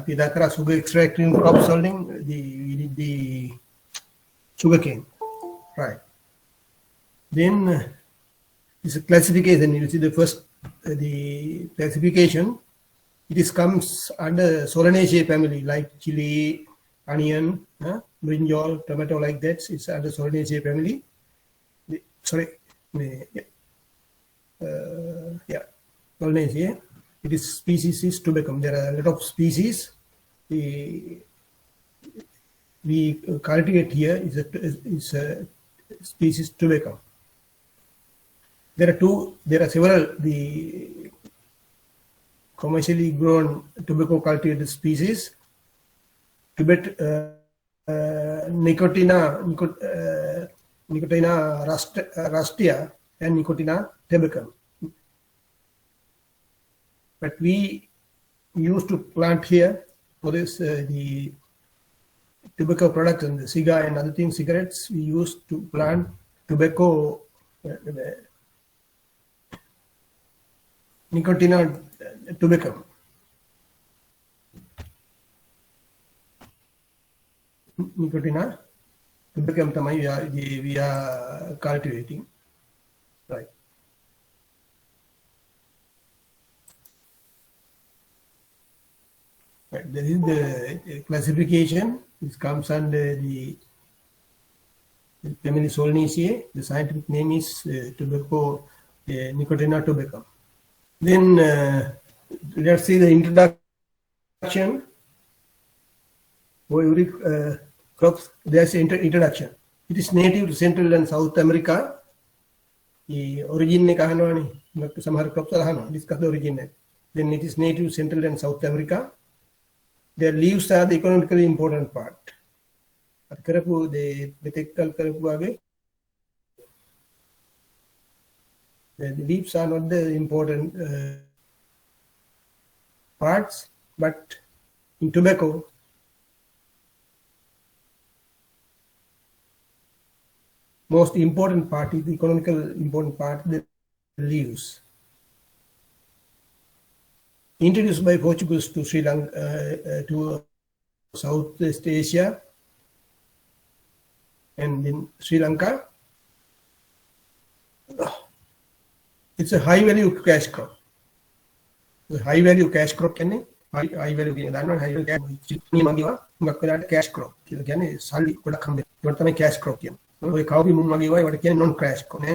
Pidakara sugar extracting crop holding, we did the sugarcane, right? Then this is classification. You see the first the classification. It comes under Solanaceae family, like chili, onion, brinjal, tomato, like that. It's under Solanaceae family. Solanaceae. It is species is Tubecum. There are a lot of species. We cultivate here is a species Tubecum. There are several the commercially grown tobacco cultivated species. Nicotina rustia and Nicotina tabacum. But we used to plant here for this the tobacco products and the cigar and other things, cigarettes. We used to plant tobacco Nicotina tabacum. Nicotina tabacum we are cultivating, right? Right. There is the classification. This comes under the family Solanaceae. The scientific name is tobacco Nicotina tabacum. Then let's see the introduction. For every crops, there's introduction. It is native to Central and South America. The origin samahara crops discuss the origin. Then it is native to Central and South America. Their leaves are the economically important part. The leaves are not the important parts, but in tobacco, most important part is the economical important part, the leaves. Introduced by Portuguese to Sri Lanka, to Southeast Asia, and in Sri Lanka, it's a high value cash crop. The high value cash crop can high value cash crop. Cash crop.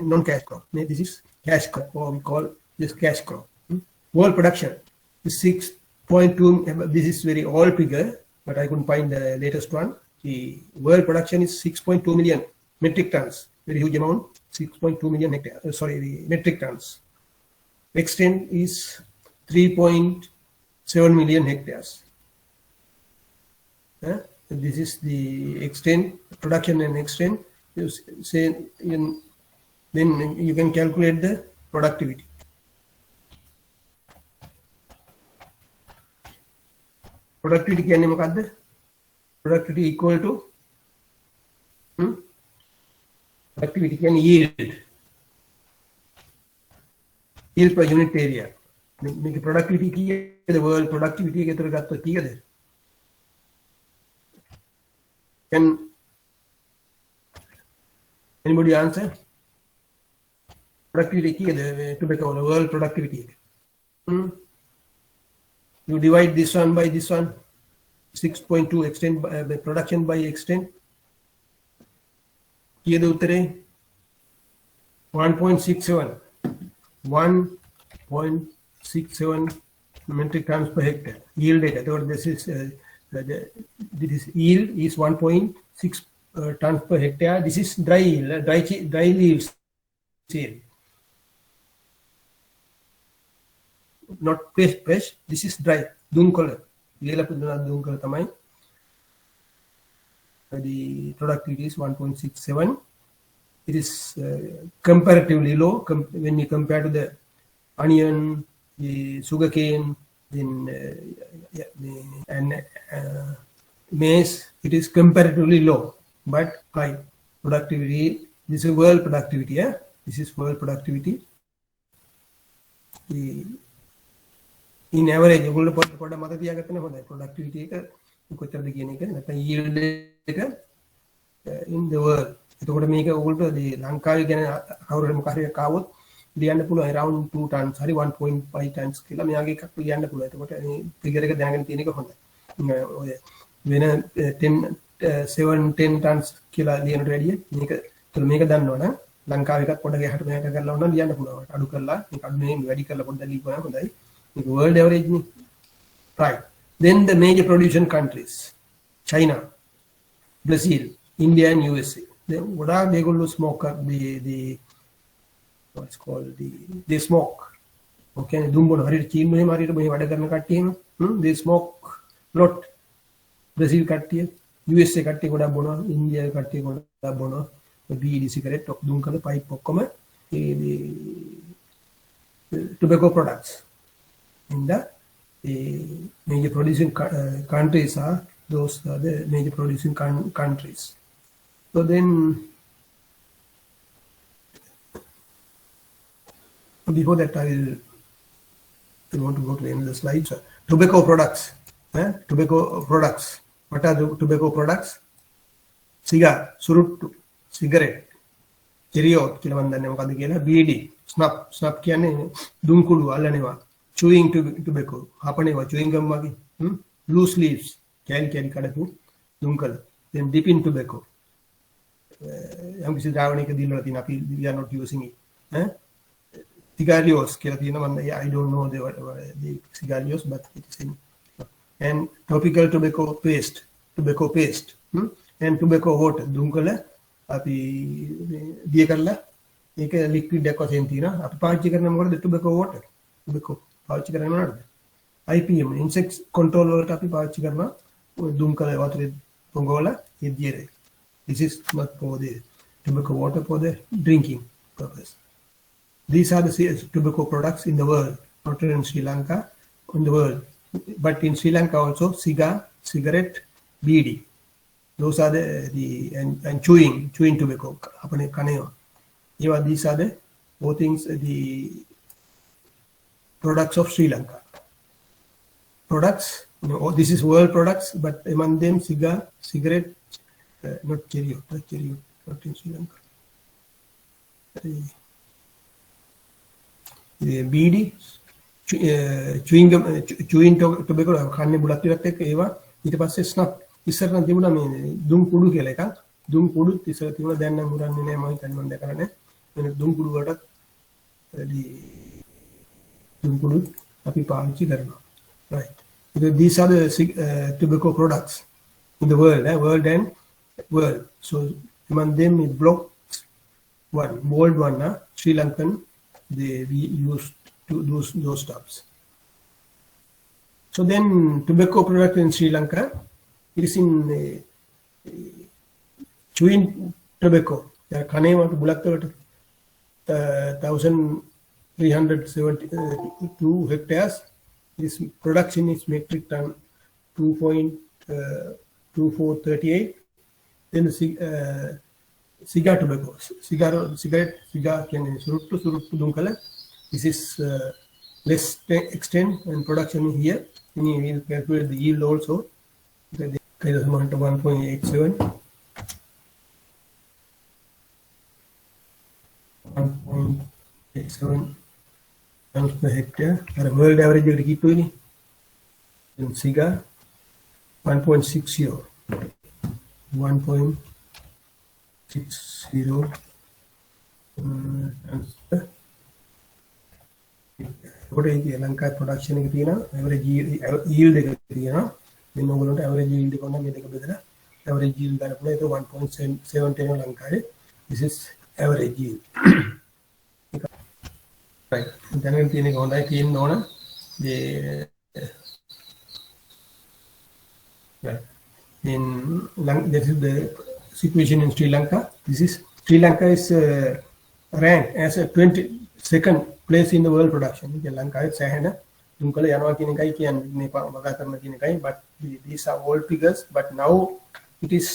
Non-cash crop. This is cash crop, or we call this cash crop. World production is 6.2. This is very old figure, but I couldn't find the latest one. The world production is 6.2 million metric tons. Very huge amount. 6.2 million metric tons. Extent is 3.7 million hectares. This is the extent, production and extent. You say then you can calculate the productivity. Productivity කියන්නේ මොකද්ද? Productivity equal to productivity කියන්නේ yield per unit area. Make productivity key the world productivity එකතර ගත්තොත් කීයද? Can anybody answer? Productivity key the tobacco world productivity. You divide this one by this one, 6.2 extent by production by extent. Here the uttare 1.67 metric tons per hectare. Yield data. So this is yield is 1.6 tons per hectare. This is dry yield, dry leaves yield. Not fresh. This is dry. Dung color. Dung color tamai. The productivity is 1.67. It is comparatively low when you compare to the onion, the sugarcane, then and maize. It is comparatively low, but high productivity. This is world productivity. This is world productivity. in average ඔයගොල්ලෝ පොඩ්ඩක් මතක තියාගත්තම හොඳයි productivity එක කොච්චරද කියන එක නැත්නම් yield එක in the world එතකොට මේක ඔයගොල්ලෝ ලංකාවේ ගැන කවුරුහරි මොකක් හරි කාවොත් ලියන්න පුළුවන් around 2 tons හරි 1.5 tons කියලා මෙයාගේ එකක් ලියන්න පුළුවන් එතකොට මේ ෆිගර් එක දැනගෙන තියෙන එක හොඳයි ඔය වෙන 7 10 tons කියලා ලියනට වැඩිය මේක දන්නවනම් ලංකාවේ එකක් පොඩ්ඩක් එහාට මෙහාට කරලා වුණා ලියන්න පුළුවන් අඩු කරලා මේක අඩු නෙමෙයි වැඩි කරලා පොඩ්ඩක් ලියපුවා හොඳයි මේක world average නේ right then the major producing countries China Brazil India and USA what are they going to smoke the what's called they smoke okay දුම්බන හරියට චීන මෙහෙම හරියට මේ වැඩ කරන කට්ටිය එහෙම they smoke lot Brazil කට්ටිය USA කට්ටිය ගොඩක් බොනවා India කට්ටිය ගොඩක් බොනවා බීඩි සිගරට් දුම් කරන පයිප් ඔක්කොම මේ tobacco products in the major producing countries are those are the major producing countries so then before that I want to go to the end of the slide tobacco products tobacco products what are the tobacco products cigar suruttu cigarette cherio කියලා මම දන්නේ මොකද්ද කියලා BD snap කියන්නේ දුම් කුඩු අල්ලනවා chewing tobacco හපනවා chewing gum වගේ loose leaves කැලි කඩපු දුම් කළ then dipping tobacco යම් කිසි ද්‍රාවණයක දීලා තියෙන අපි we are not using it cigarillos කියලා තියෙනවා මම I don't know the cigarillos but it is in and topical tobacco paste and tobacco water දුම් කළ අපි දිය කරලා ඒක ලික්විඩ් එකක් වශයෙන් තියෙනවා අපි පාවිච්චි කරන මොකටද tobacco water tobacco පාවිච්චි කරන්නේ මොනවද IPM insect control වලට අපි පාවිච්චි කරනවා ඔය දුම් කළ වතුරේ පොඟවලා ඒ දියරේ this is not for the tobacco water for the drinking purpose these are the tobacco products in the world not in Sri Lanka in the world but in Sri Lanka also cigarette BD those are the and chewing tobacco apne kanewa these are the both things the products of Sri Lanka products this is world products but among them cigarette not cherio not in Sri Lanka the BD chewing tobacco කන්නේ බුලත් ටිකත් එක්ක ඒවා ඊට පස්සේ snap ඉස්සර නම් තිබුණා මේ දුම් කුඩු කියලා එකක් දුම් කුඩු ඉස්සර තිබුණා දැන් නම් මුරන්නේ නෑ මම හිතන්නේ මම දැකලා නෑ වෙන දුම් කුඩු වලට දුම් කුඩු අපි පාවිච්චි කරනවා right these are the tobacco products in the world world so among them is block one bold one Sri Lankan we used to those stuffs so then tobacco product in Sri Lanka it is in chewing tobacco කනේවට බුලත් වලට 1372 hectares this production is metric ton 2.2438 then cigar tobacco cigar කියන්නේ සුරුට්ටු දුම් කළ this is less extent and production here we will calculate the yield also kind of amount of 1.87 tons per hectare at a world average එකට කිට්ටුයිනේ then cigar 1.60 tons what is the Lanka production එක තියෙනවා average yield එක තියෙනවා then ඔයගොල්ලන්ට average yield එක ඔන්න මේ දෙක බෙදලා average yield ගන්න පුළුවන් ඒක 1.7 වෙනවා ලංකාවේ this is average yield right දැනගෙන තියෙන එක හොඳයි කියන්න ඕන then this is the situation in Sri Lanka Sri Lanka is ranked as a 22nd place in the world production ලංකාවේ සෑහෙන දුම් කළ යනවා කියන එකයි කියන්නේ මේ වගා කරන කියන එකයි but these are old figures but now it is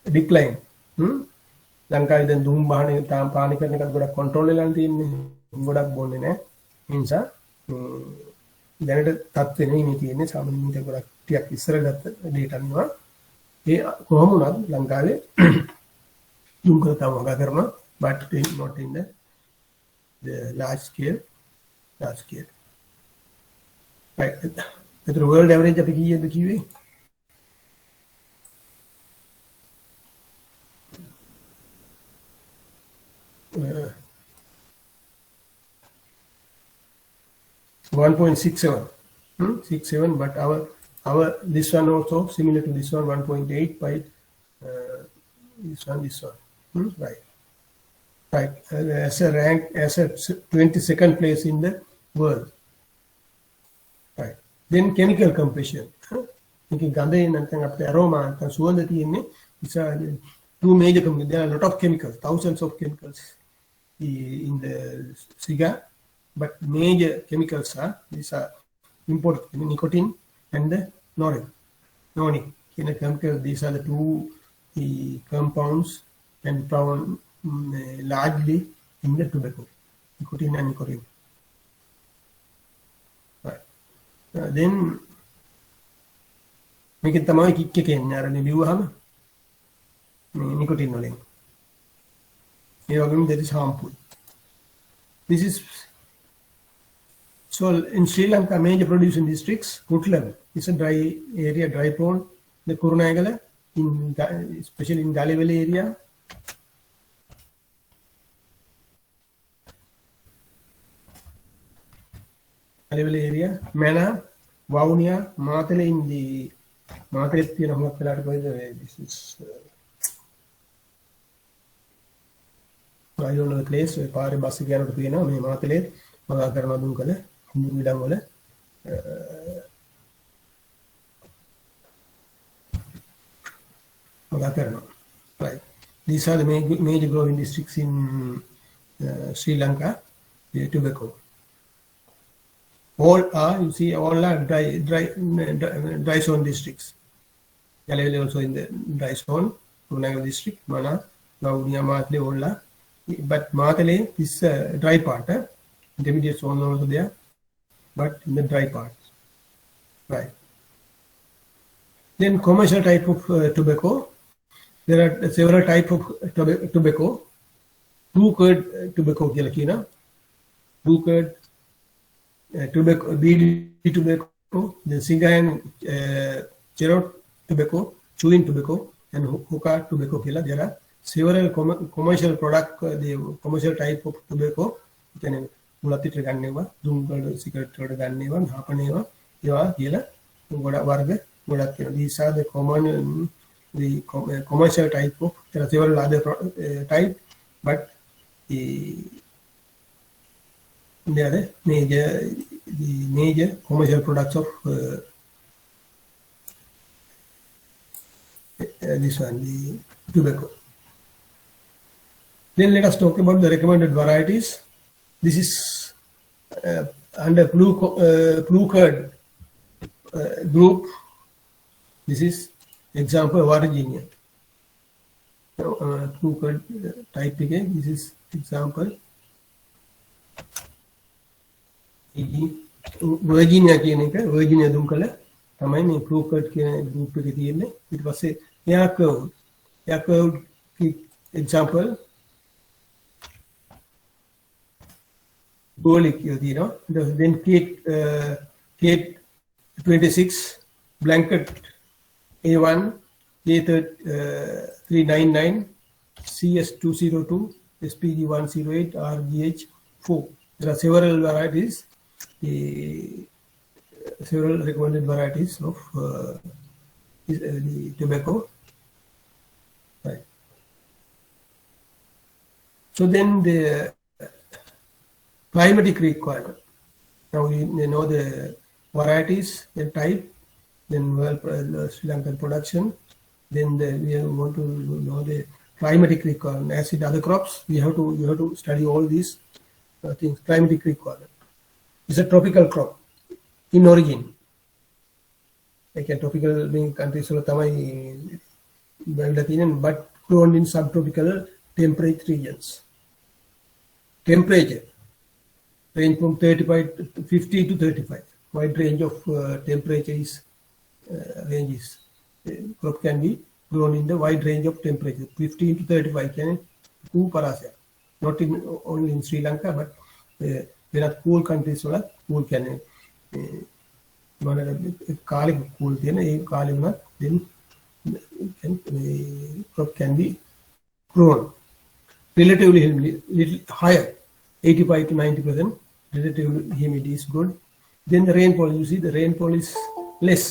decline ලංකාවේ දැන් දුම් පානි කරන එකත් ගොඩක් control වෙලා තියෙන්නේ ගොඩක් බොන්නේ නැහැ ඒ නිසා දැනට තත්ත්වෙ නෙමෙයි මේ තියෙන්නේ සාමාන්‍යයෙන් ගොඩක් ටිකක් ඉස්සර ගත්ත data නවා ඒ කොහොම වුණත් ලංකාවේ දුම්කර තම වගා කරනවා but not in the large scale right the world average අපි කීයද කිව්වේ 1.67 67, but our this one also similar to this one 1.8 by this one right as a rank as a 22nd place in the world, right. Then chemical composition thinking gandhe නැත්නම් අපේ aroma නැත්නම් සුවඳ තියෙන්නේ නිසා two major chemicals. There are a lot of chemicals, thousands of chemicals in the cigar, but major chemicals are these are imported, nicotine and the nonic in a chemical. These are the two compounds and found largely in the tobacco, nicotine and nicotine, right. Then මේකෙන් තමයි kick එක එන්නේ අර ලියුවාම nicotine වලින් ඒ වගේම that is harmful. This is so in Sri Lanka major producing districts Kutlam is a dry area, dry prone, the Kurunegala in especially in Galivali area, Mana, Vaunia, Matale in the market, you know, this is I don't know the place where Pari Basigan to Pina, Matale, Magakarna Dunkale, Midangole. Right. These are the major growing districts in Sri Lanka, tobacco. All are, you see, all are dry zone districts. Galivali also in the dry zone, Kurunegala district, Mana, Vaunia, Matale, all are. But Matale is a dry part, intermediate zone also there, but in the dry part, right. Then commercial type of tobacco. There are several types of tobacco. Blue-curd tobacco, blue-curd tobacco, BD tobacco, then cigar and cherot tobacco, chewing tobacco, and hookah tobacco. There are several commercial product, the commercial type of tobacco. You can mulati gannewa, dungal cigarette gannewa, hapanewa, yawa gila, goda varga, goda. These are the common, the commercial type of. There are several other type, but they are the major commercial products of this one, the tobacco. Then let us talk about the recommended varieties. This is under blue-curd group. This is example Virginia. Blue-curd type again. This is example. Virginia කියන එක Virginia දුම්කල තමයි මේ blue-curd කියන group එකේ තියෙන්නේ. ඊට පස්සේ Yakult example Golik, you know, then Kate 26, Blanket A1, A399, CS202, SPG108, RGH4. There are several varieties, several recommended varieties of the tobacco. Right. So then the climatic requirement. Now we know the varieties, the type, then Sri Lankan production. Then we want to know the climatic requirement. As in other crops, you have to study all these things. Climatic requirement. It's a tropical crop in origin. Like a tropical being countries but grown in subtropical temperate regions. Temperature range from 50 to 35. wide range of temperatures ranges. Crop can be grown in the wide range of temperature, 15 to 35 can cool parasya. Not in only in Sri Lanka, but there are cool countries where cool can cool then crop can be grown relatively little higher, 85 to 90%. Relative humidity is good. Then the rainfall, you see the rainfall is less,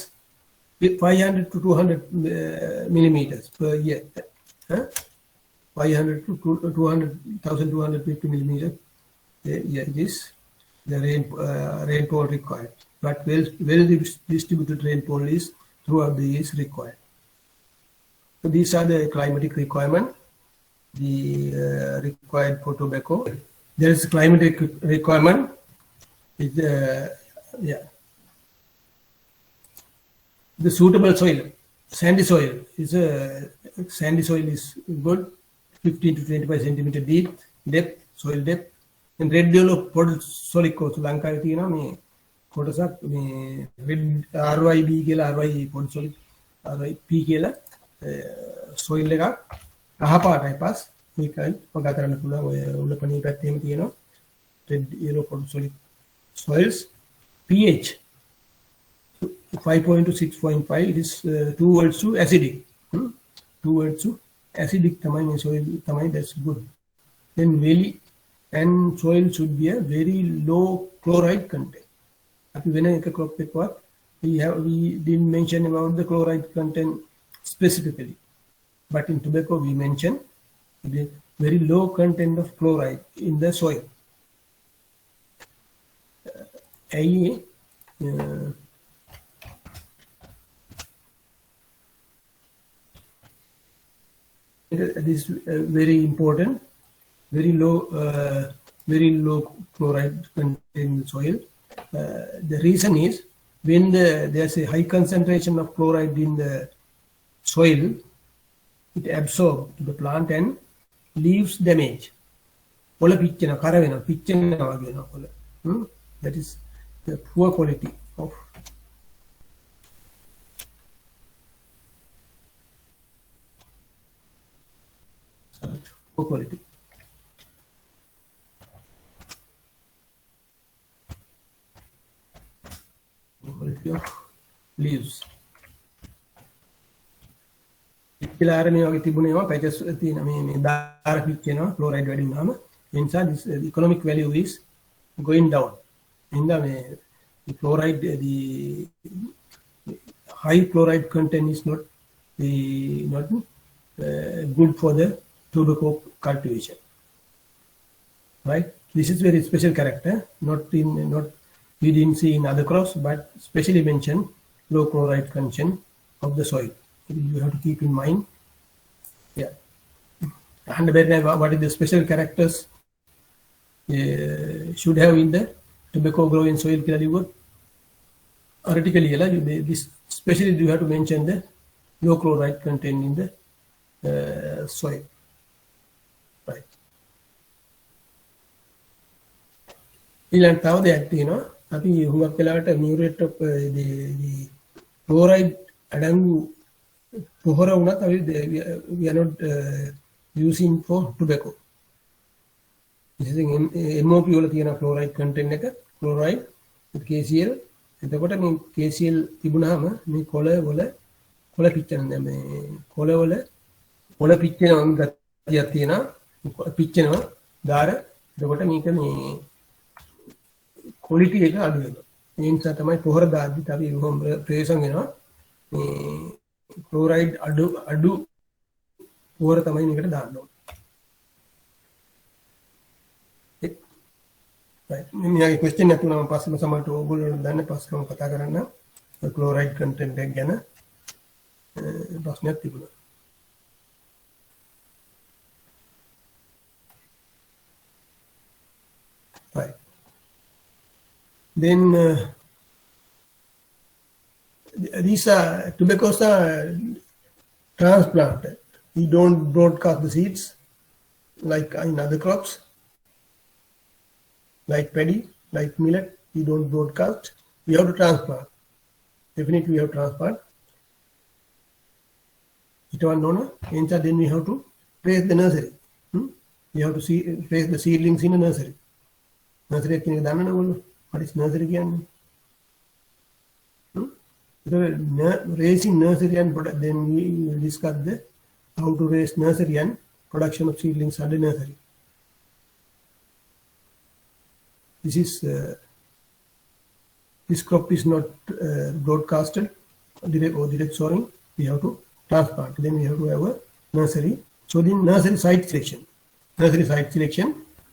500 to 200 millimeters per year. 500 to 1,250 millimeters. Yeah, it is the rainfall required. But well distributed rainfall is throughout the year is required. So these are the climatic requirements. The required for tobacco. There is climatic requirement. The suitable soil, sandy soil is good, 15 to 25 centimeter depth, soil depth. And red yellow polysolid course, Lanka tina me kotasak me red RYB kela RY polysolid RYP kela soil lega ahapata pass මේකයි වගා කරන්න පුළුවන් ඔය උලපණී පැත්තේම තියෙනවා red yellow polysolid soils pH 5.2 to 6.5 it is towards to acidic towards to acidic tamai මේ soil tamai that's good then valley and soil should be a very low chloride content අපි වෙන එක crop එකවත් we didn't mention about the chloride content specifically but in tobacco we mentioned the very low content of chloride in the soil. This is very important. Very low chloride content in the soil. The reason is when there's a high concentration of chloride in the soil, it absorbs to the plant and leaves damage. That is the poor quality of poor quality. Quality of leaves. පිච්චිලාර මේ වගේ තිබුණේවා patches තියෙන මේ දාර පිච්චෙනවා chloride වැඩි වුණාම ඒ නිසා this economic value is going down in the chloride the high chloride content is not good for the tobacco cultivation, right? This is very special character, not we didn't see in other crops, but specially mentioned low chloride content of the soil. You have to keep in mind. Yeah. And what is the special characters should have in the tobacco growing soil? Artically, this especially you have to mention the low chloride content in the soil. Right. ඊළඟ තව දෙයක් තියෙනවා අපි හුඟක් වෙලාවට මියුරේට් the chloride අඩංගු පොහොර වුණත් අපි we are not using for tobacco. MOP වල තියෙන chloride content එක chloride KCl එතකොට මේ KCl තිබුණාම මේ කොළ පිච්චෙන මේ කොළ පිච්චෙනවා ගතියක් තියෙනවා පිච්චෙනවා දාර එතකොට මේක මේ quality එක අඩු වෙනවා ඒ නිසා තමයි පොහොර දාද්දිත් අපි කොහොම ප්‍රයෝජන වෙනවා මේ chloride අඩු පොහොර තමයි මේකට දාන්න ඕනේ. right මේ question එකක් තුනම පස්සෙම සමහරට ඕගොල්ලෝ දන්න පස්සෙම කතා කරන්න chloride content එක ගැන ප්‍රශ්නයක් තිබුණා. right then these tobaccos are transplanted. You don't broadcast the seeds like in other crops, like paddy, like millet. You don't broadcast. we have to transplant. Definitely we have to transplant. Then we have to place the nursery. We have to place the seedlings in a nursery. Nursery what is nursery again? Raising nursery and product, then we will discuss how to raise nursery and production of seedlings under nursery. This crop is not broadcasted or direct sowing. We have to transplant. Then we have to have a nursery. So the nursery site selection.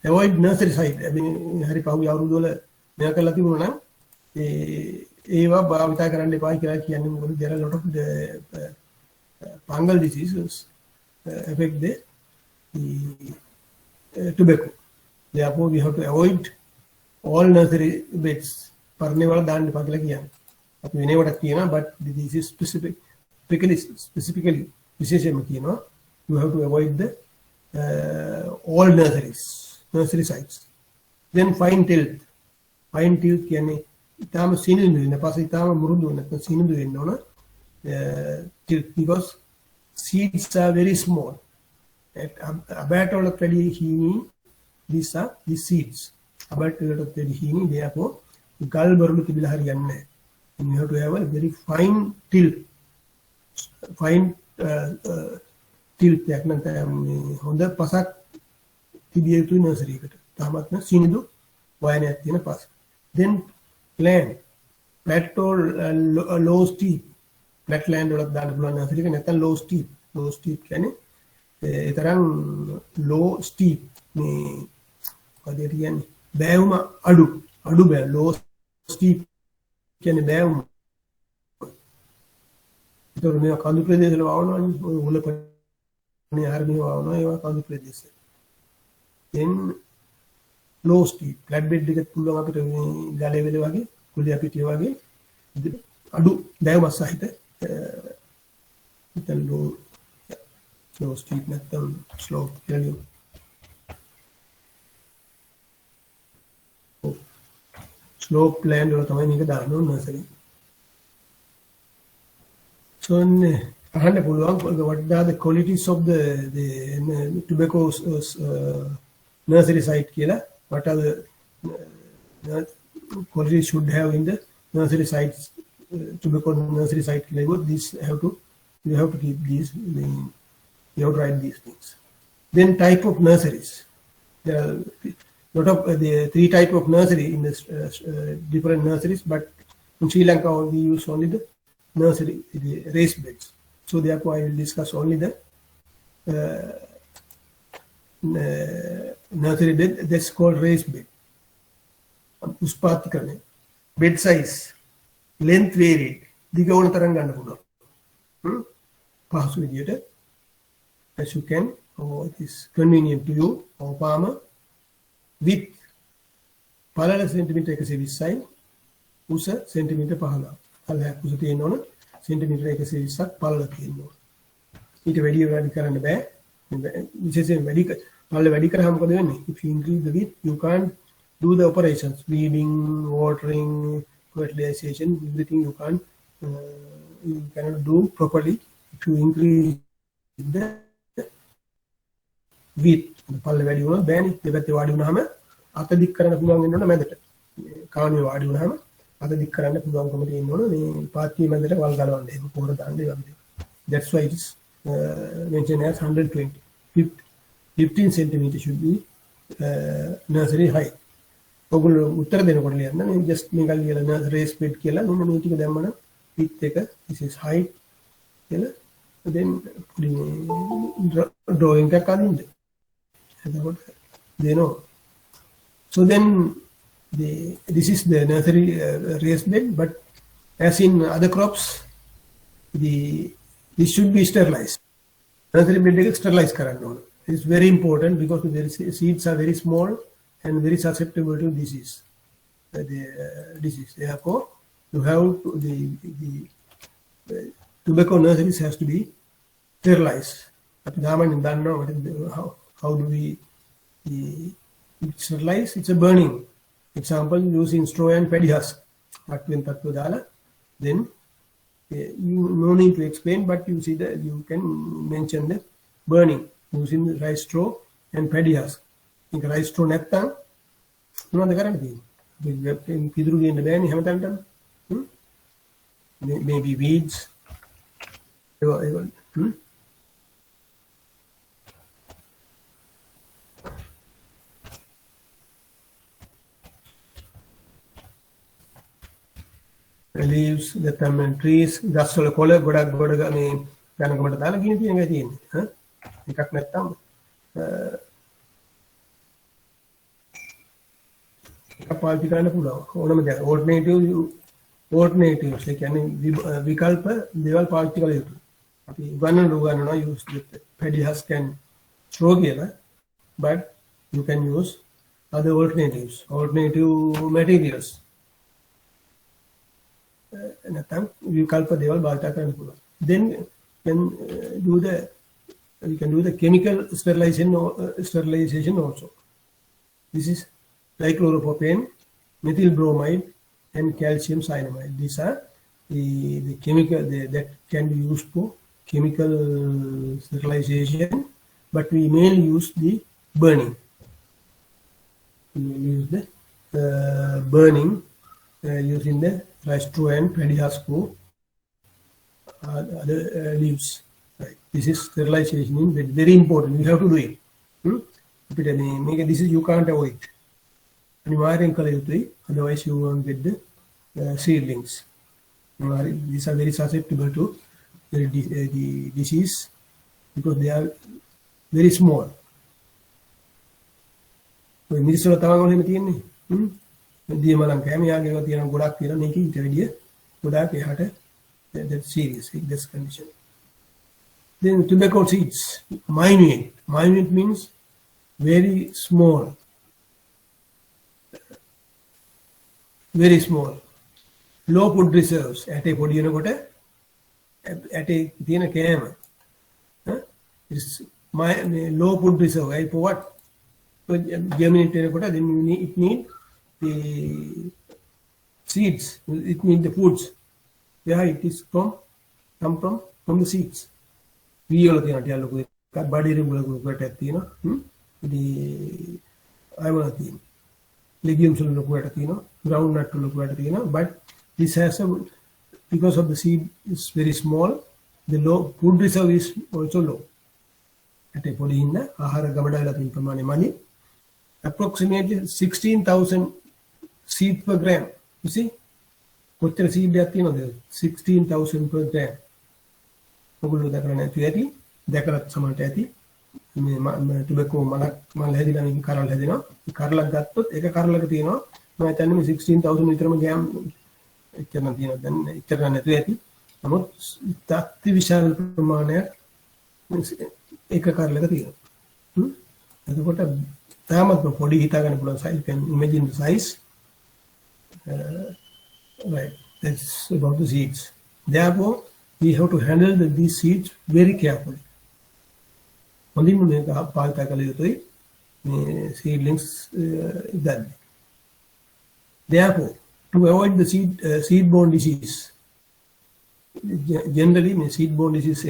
Avoid nursery site. I mean, Hari Pahu Yarudola, Nakalati Eva Bavita Karande Pai, there are a lot of the fungal diseases affect the tobacco. Therefore, we have to avoid all nursery beds. But this is specifically you have to avoid all nursery sites. Then fine tilth. Fine tilth can because seeds are very small. These are the seeds. Therefore, and you have to have a very fine tilth. Fine tilth. Honda pasak to nursery. Then land, flat or low steep. Flat land or nursery low steep. Low steep can low steep. Beuma adu low steep can beum. Then low steep, flatbed get pull up Galevagi, Kuliapitivagi, Adu Beuma low steep, slope. Slope land or nursery. So, what are the qualities of the tobacco nursery site? What are the qualities should have in the nursery sites? Tobacco nursery site. This you have to keep these. You have to write these things. Then type of nurseries. There are lot of the 3 type of nursery in this different nurseries, but in Sri Lanka we use only the nursery, the raised beds. So therefore I will discuss only the nursery bed that's called raised bed. Bed size, length varied, as you can, or it is convenient to you, or farmer. Width, palala centimeter side, usa centimeter pahala. Usa tienona, centimeter sak palala tienona. It a very radical and bad, which is a medical. If you increase the width, you can't do the operations, weeding, watering, fertilization, everything you cannot do properly if you increase the width. පල්ල වැඩි වුණා බෑනේ දෙපැත්තේ වාඩි වුණාම අත දික් කරන්න පුළුවන් වෙන්න ඕන මැදට කාණුවේ වාඩි වුණාම අත දික් කරන්න පුළුවන්කම තියෙන්න ඕන මේ පාත්තිය මැදට වල් ගලවන්න එහෙම පොර දාන්න ඒ වගේ. That's why it's mentioned as 120. 15 centimeter should be nursery height. ඔගොල්ලෝ උත්තර දෙනකොට ලියන්න මේ just මේක ලියලා raised bed කියලා මෙන්න මේ ටික දැම්මම width එක this is height කියලා then drawing එකක් අදින්න. They know. So then this is the nursery raised bed, but as in other crops, this should be sterilized. Nursery bed is sterilized. It is very important because the seeds are very small and very susceptible to disease. Therefore, you have to, the tobacco nurseries has to be sterilized. How do we sterilize? It's a burning. Example, using straw and paddy husk. Akwen Tattwa Dala, then you no need to explain, but you see that you can mention the burning using the rice straw and paddy husk. Think rice straw නැත්තම් මොනවද කරන්න තියෙන්නේ? පිදුරු ගේන්න බෑනේ හැමතැනටම. Maybe weeds. Leaves, the trees, ගස්වල කොළ ගොඩක් මේ යනකමට දාලා ගිනි තියන එකයි තියෙන්නේ. එකක් නැත්තම් එකක් පාවිච්චි කරන්න පුළුවන්. ඕනම දෙයක්. alternatives ඒ කියන්නේ විකල්ප දේවල් පාවිච්චි කළ යුතුයි. අපි උගන්වනවා use the paddy husk and straw කියලා, but you can use other alternative materials. නැත්නම් විකල්ප දේවල් භාවිත කරන්න පුළුවන්. Then we can do the chemical sterilization also. This is dichloropropane, methyl bromide, and calcium cyanamide. These are the chemical that can be used for chemical sterilization, but we mainly use the burning. We use the burning using the rice straw and paddy husk for other leaves. Right. This is sterilization is very important. You have to do it. This is you can't avoid. Otherwise you won't get the seedlings. These are very susceptible to the disease because they are very small. මිනිස්සුන්ට තවම එහෙම තියෙන්නේ. දියමලම් කැමියාගේ තියෙන ගොඩක් තියෙන මේක ඊට වැඩිය ගොඩක් එහාට that serious this condition. Then tobacco seeds, minute. Minute means very small. Very small. Low food reserves. At a podium, at a dinner came. It's my low food reserve. I for what? Germinate then it need the seeds. It needs the foods. Yeah, it is come from the seeds. We all can tell you that body regular the I want to legumes to look at groundnut to look at but this has a because of the seed is very small, the low food reserve is also low. At a body in the Ahara Gamadala money approximately 16,000 seed per gram. You see? What the seed that 16,000 per gram. දැකලත් සමහරට ඇති මේ tobacco මල හැදිලා මේක කරල් හැදෙනවා. ඒ කරලක් ගත්තොත් එක කරලක තියෙනවා මම හිතන්නේ මේ 16000 විතරම ගෑම් එච්චරම තියෙනවා. දැන් එච්චර නැතුව ඇති. නමුත් තාත්ති විශාල ප්‍රමාණයක් එක කරලක තියෙනවා. එතකොට තාමත් පොඩි හිතා ගන්න පුළුවන් size. You can imagine the size. Right. That's about the seeds. Therefore, we have to handle these seeds very carefully. Only make a seedlings that. Therefore, to avoid the seed-borne disease, generally, seed-borne disease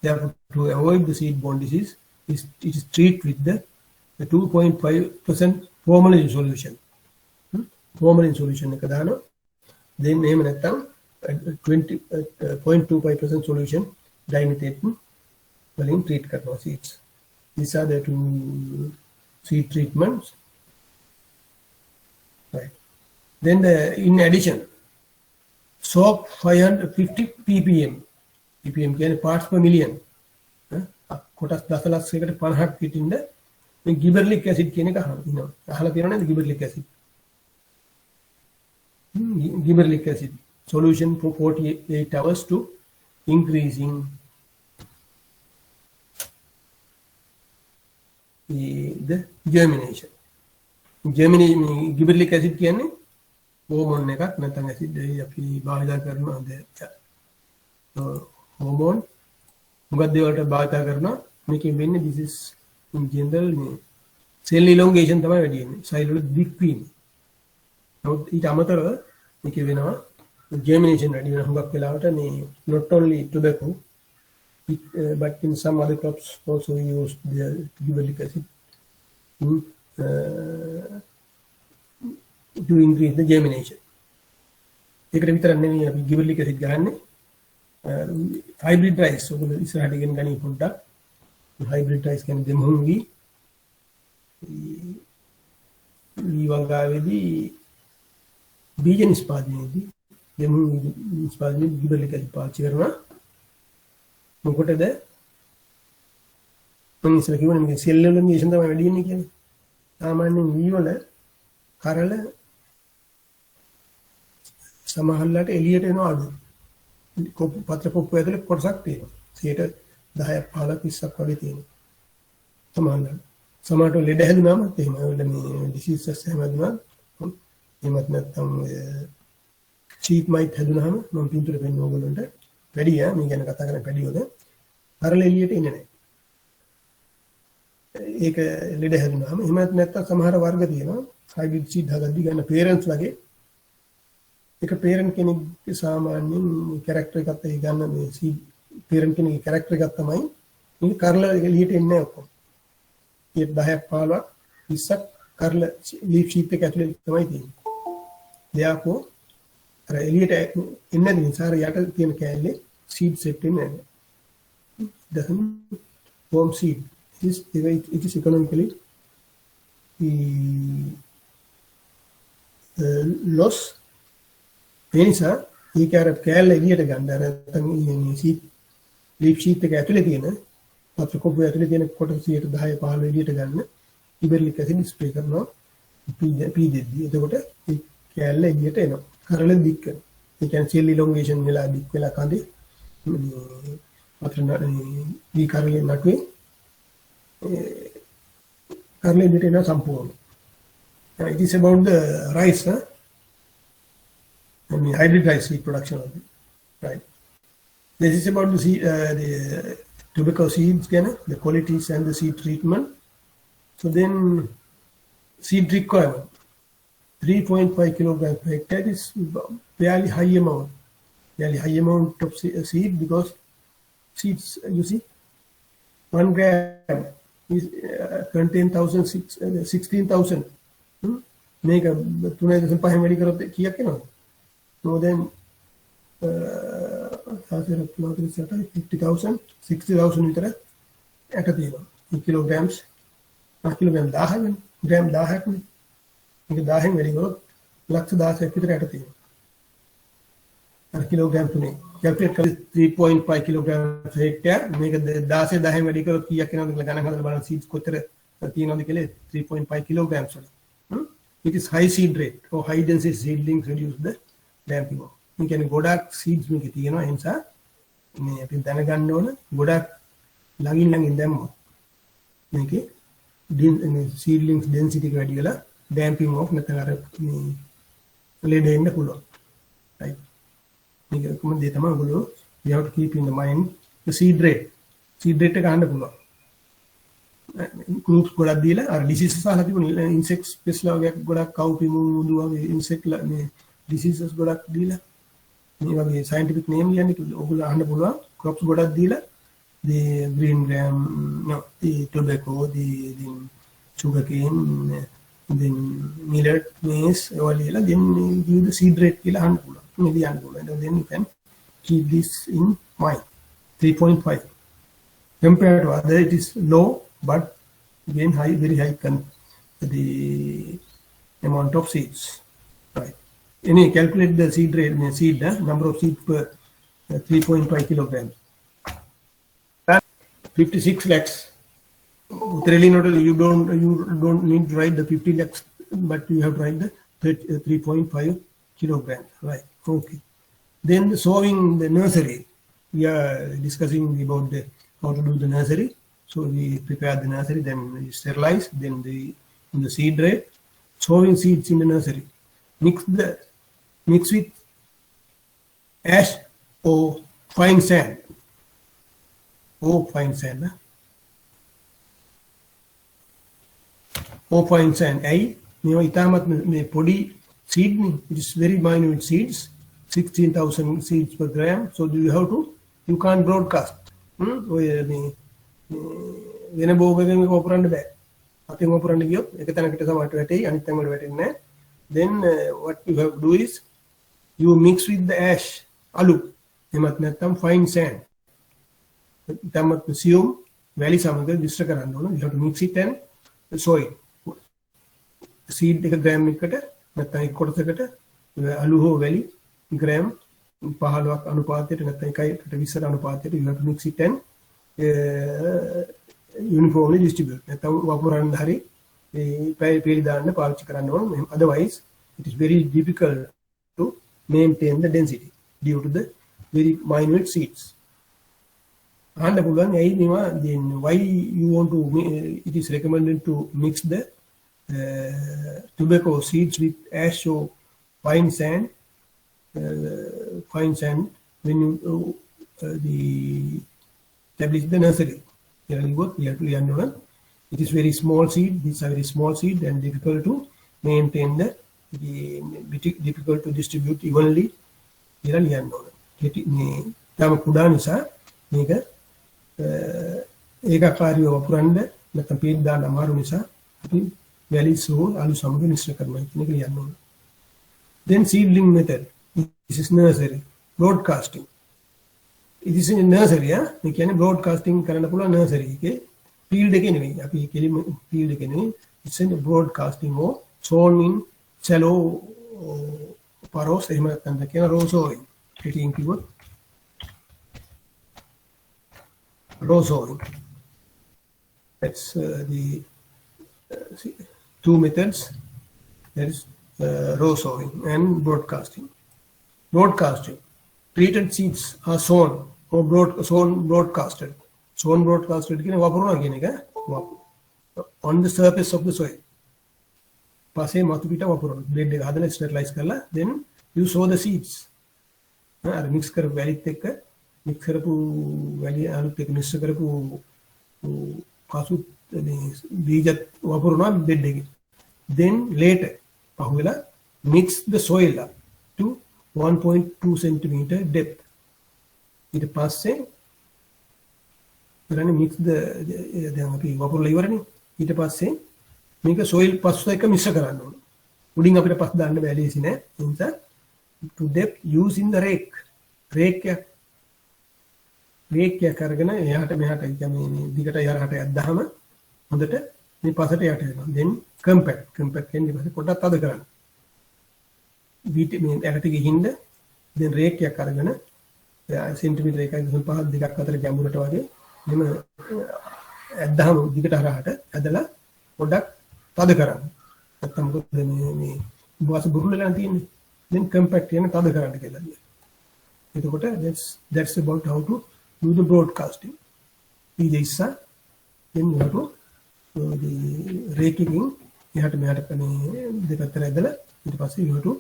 therefore, to avoid the seed-borne disease, it is treated with the 2.5% formalin solution. Formalin solution, then name it 0.25% solution dimethatin treat karna seeds. These are the two seed treatments. Right. Then in addition, soap 550 ppm. ppm can parts per million. කොටස් දසලක්ෂයකට 50ක් පිටින්ද මේ gibberellic acid කියන එක අහනවා. අහලා තියෙනවද gibberellic acid? Gibberellic acid solution for 48 hours to increasing the germination. Gibberellic acid කියන්නේ hormone එකක් නැත්නම් acid අපි භාවිත කරන hormone මොකක්ද ඒවට භාවිත කරනවා මේකෙන් වෙන්නේ this is in general cell elongation තමයි වැඩි වෙන්නේ. cell වල දික් වීම. ඊට අමතරව මේකේ වෙනවා germination වැඩි වෙන හුඟක් වෙලාවට මේ not only tobacco but in some other crops also use the gibberellic acid to increase the germination. ඒකට විතරක් නෙමෙයි අපි gibberellic acid ගහන්නේ hybrid rice ඔයගොල්ලෝ ඉස්සරහට ඉගෙන ගනින් පොඩ්ඩක් hybrid rice කියන්නේ දෙමුහුන්ගේ ඊවංගාවේදී බීජ නිෂ්පාදනයේදී දෙමුහුන්ගේ නිෂ්පාදනයේදී gibberellic acid පාවිච්චි කරනවා මොකටද මම ඉස්සර කිව්වනේ මේ සෙල් වල නිෂන් තමයි වැඩි වෙන්නේ කියන්නේ සාමාන්‍යයෙන් වී වල කරල සමහරලාට එළියට එනවා අඩු පත්‍ර කොප්පු ඇතුලේ කොටසක් තියෙනවා 10ක් 15ක් 20ක් වගේ තියෙනවා සමහරට ලෙඩ හැදුනාම එහෙම මේ ඩිසීසස් එහෙම හැදුනා එහෙමත් නැත්නම් චීප් මයිට් හැදුනාම මම පින්තූර පෙන්න ඕගොල්ලන්ට වැඩි මේ ගැන කතා කරන්නේ වැඩි වල කරල එළියට එන්නේ නැහැ ඒක ලෙඩ හැදුනාම එහෙමත් නැත්නම් සමහර වර්ග තියෙනවා හයිබ්‍රිඩ් සීඩ් හදද්දී ගන්න පේරන්ට්ස් වගේ එක පේරන්ට් කෙනෙක්ගේ සාමාන්‍යයෙන් කැරක්ටර් එකත් ඒ ගන්න මේ සීඩ් පේරන්ට් කෙනෙක්ගේ කැරක්ටර් එකක් තමයි මේ කරල එළියට එන්නේ නැහැ ඔක්කොම 10ක් 15ක් 20ක් කරල ලීෆ් ෂීට් එක ඇතුලේ තමයි තියෙන්නේ දෙයක්ෝ අර එළියට එන්නේ නිසා යට තියෙන කෑල්ලේ සීඩ් සෙට් වෙන්නේ නැහැ doesn't form seed it is economically loss ඒ නිසා මේ කෑල්ල එළියට ගන්න අර නැත්නම් සීඩ් ලීෆ් ෂීට් එක ඇතුලේ තියෙන පත්‍ර කොප්පු ඇතුලේ තියෙන කොටස 10 15 එළියට ගන්න gibberellic acid ස්ප්‍රේ කරනවා පී දෙද්දී එතකොට ඒ කෑල්ල එළියට එනවා කරල දික් කරනවා ඒ කියන්නේ cell elongation වෙලා දික් වෙලා කඳේ පත්‍ර දී කරලේ නැටුවේ කරලේ එළියට එනවා සම්පූර්ණ it is about the rice I mean hybrid rice seed production of it, right this is about the tobacco seeds again, the qualities and the seed treatment. So then seed requirement 3.5 kilograms per hectare is fairly high amount of seed because seeds you see 1 gram is contain 16,000 මේක 3.5 වැඩි කරොත් කීයක් එනවද more than 50,000 60,000 විතර ඇට තියෙනවා kilograms kilogram 1000 gram 1000ක් නේ මේක 1000න් වැඩි කරොත් ලක්ෂ 16ක් විතර ඇට තියෙනවා අර කිලෝග්‍රෑම් තුනේ කැල්කියුලේට් කරලා 3.5 කිලෝග්‍රෑම් per hectare මේක 16 10න් වැඩි කරොත් කීයක් එනවද කියලා ගණන් හදලා බලන්න සීඩ්ස් කොතර තියෙනවද කියලා 3.5 kilograms වල it is high seed rate or high density seedlings reduce the damping off මේ කියන්නේ ගොඩක් සීඩ්ස් මේකේ තියෙනවා ඒ නිසා මේ අපි දැනගන්න ඕන ගොඩක් ළඟින් දැම්මොත් මේකේ seedlings density එක වැඩි වෙලා damping off නැත්නම් අර මේ ලෙඩ එන්න පුළුවන් right මේක කොහොමද ඒ තමයි ඔයගොල්ලෝ you have to keep in the mind the seed rate එක ගන්න පුළුවන් groups ගොඩක් දීලා අර diseases අහලා තිබුණ insects pest ලා වගේ ගොඩක් කව්පිමු උඩු වගේ insect ලා මේ diseases ගොඩක් දීලා මේ වගේ scientific name කියන්නේ ඔයගොල්ලෝ අහන්න පුළුවන් crops ගොඩක් දීලා the green gram no the tobacco the sugarcane then millet maize all ila then give the seed rate කියලා අහන්න පුළුවන් මේ ලියන්න පුළුවන් then you can keep this in mind 3.5 compared to other it is low but again high very high the amount of seeds right any calculate the seed rate seed number of seeds per 3.5 kilograms 56 lakhs really not you don't need to write the 50 lakhs but you have to write the 3.5 kilograms right okay then the sowing the nursery we are discussing about the how to do the nursery so we prepare the nursery then we sterilize then the seed rate sowing seeds in the nursery mix with ash or fine sand fine sand or fine sand ඇයි මේවා ඉතාමත් මේ පොඩි seed, it is very minute seeds, 16,000 seeds per gram. So you can't broadcast. වෙන බෝගකින් මේක ඔපරන්න බෑ. අතින් ඔපරන්න ගියොත් එක තැනකට සමහරට වැටෙයි අනිත් තැන් වල වැටෙන්නේ නැහැ. Then what you have to do is you mix with the ash, alu, එමත් නැත්නම් fine sand. තමත් assume වැලි සමග මිශ්‍ර කරන්න ඕන. You have to mix it and soil. seed එක gram එකකට නැත්නම් එක කොටසකට අලු හෝ වැලි gram 15ක් අනුපාතයට නැත්නම් 1:20 අනුපාතයට you have to mix it and uniformly distribute. නැත්නම් වපුරන්න හරි පෙළි දාන්න පාවිච්චි කරන්න ඕන. Otherwise it is very difficult to maintain the density due to the very minute seeds. And why you want to, it is recommended to mix the tobacco seeds with ash or fine sand when you establish the nursery. It is very small seed. These are very small seed and difficult to maintain difficult to distribute evenly. තම කුඩා නිසා මේක ඒකාකාරීව වපුරන්න නැත්නම් පීඩ දාන්න අමාරු නිසා අපි වැලි සෝ අලු සමග මිශ්‍ර කරනවා කියන එක ලියන්න ඕනේ. Then seedling method. This is nursery. Broadcasting. It is in nursery. මේ කියන්නේ broadcasting කරන්න පුළුවන් nursery එකේ field එකේ නෙවෙයි. අපි කෙලිම field එකේ නෙවෙයි. It's in broadcasting or sown in shallow paros එහෙම නැත්නම් කියන row sowing. Taking keyword row sowing. That's the two methods. There is row sowing and broadcasting. Broadcasting. Treated seeds are sown or broadcasted. Sown broadcasted on the surface of the soil. Passe matu pita vapuron. Blade එක හදලා sterilize කරලා then you sow the seeds. mix කරපු වැලිත් එක්ක mix කරපු වැලි අලුත් එක්ක මිශ්‍ර කරපු පසු බීජත් වපුරනවා බෙඩ් එකේ. Then later පහුවෙලා mix the soil up to 1.2 centimeter depth. ඊට පස්සේ කරන්නේ mix the දැන් අපි වපුරලා ඉවරනේ. ඊට පස්සේ මේක soil පස්ස එක මිශ්‍ර කරන්න ඕනේ. උඩින් අපිට පස් දාන්න බෑ ලේසි නෑ. ඒ නිසා to depth using the rake. Rake කරගෙන එහාට මෙහාට කියන්නේ දිගට යහට යද්දාම හොඳට මේ පසට යට වෙනවා. then compact කියන්නේ ඊපස්සේ පොඩ්ඩක් අද කරන්න. මේ ඇකට ගිහින්ද then rake එකක් අරගෙන සෙන්ටිමීටර 1.5 දෙකක් අතර ගැඹුරට වගේ මෙන්න ඇද්දාම දිගට හරහට ඇදලා පොඩ්ඩක් තද කරන්න. නැත්තම් මොකද මේ බාස බුරුලලා තියෙන්නේ. then compact කියන තද කරන්න කියලා කියනවා. එතකොට that's about how to do the broadcasting. ඊදෙස්සා then you have to the raking එහාට මෙහාට මේ දෙක අතර ඇදලා ඊට පස්සේ you have to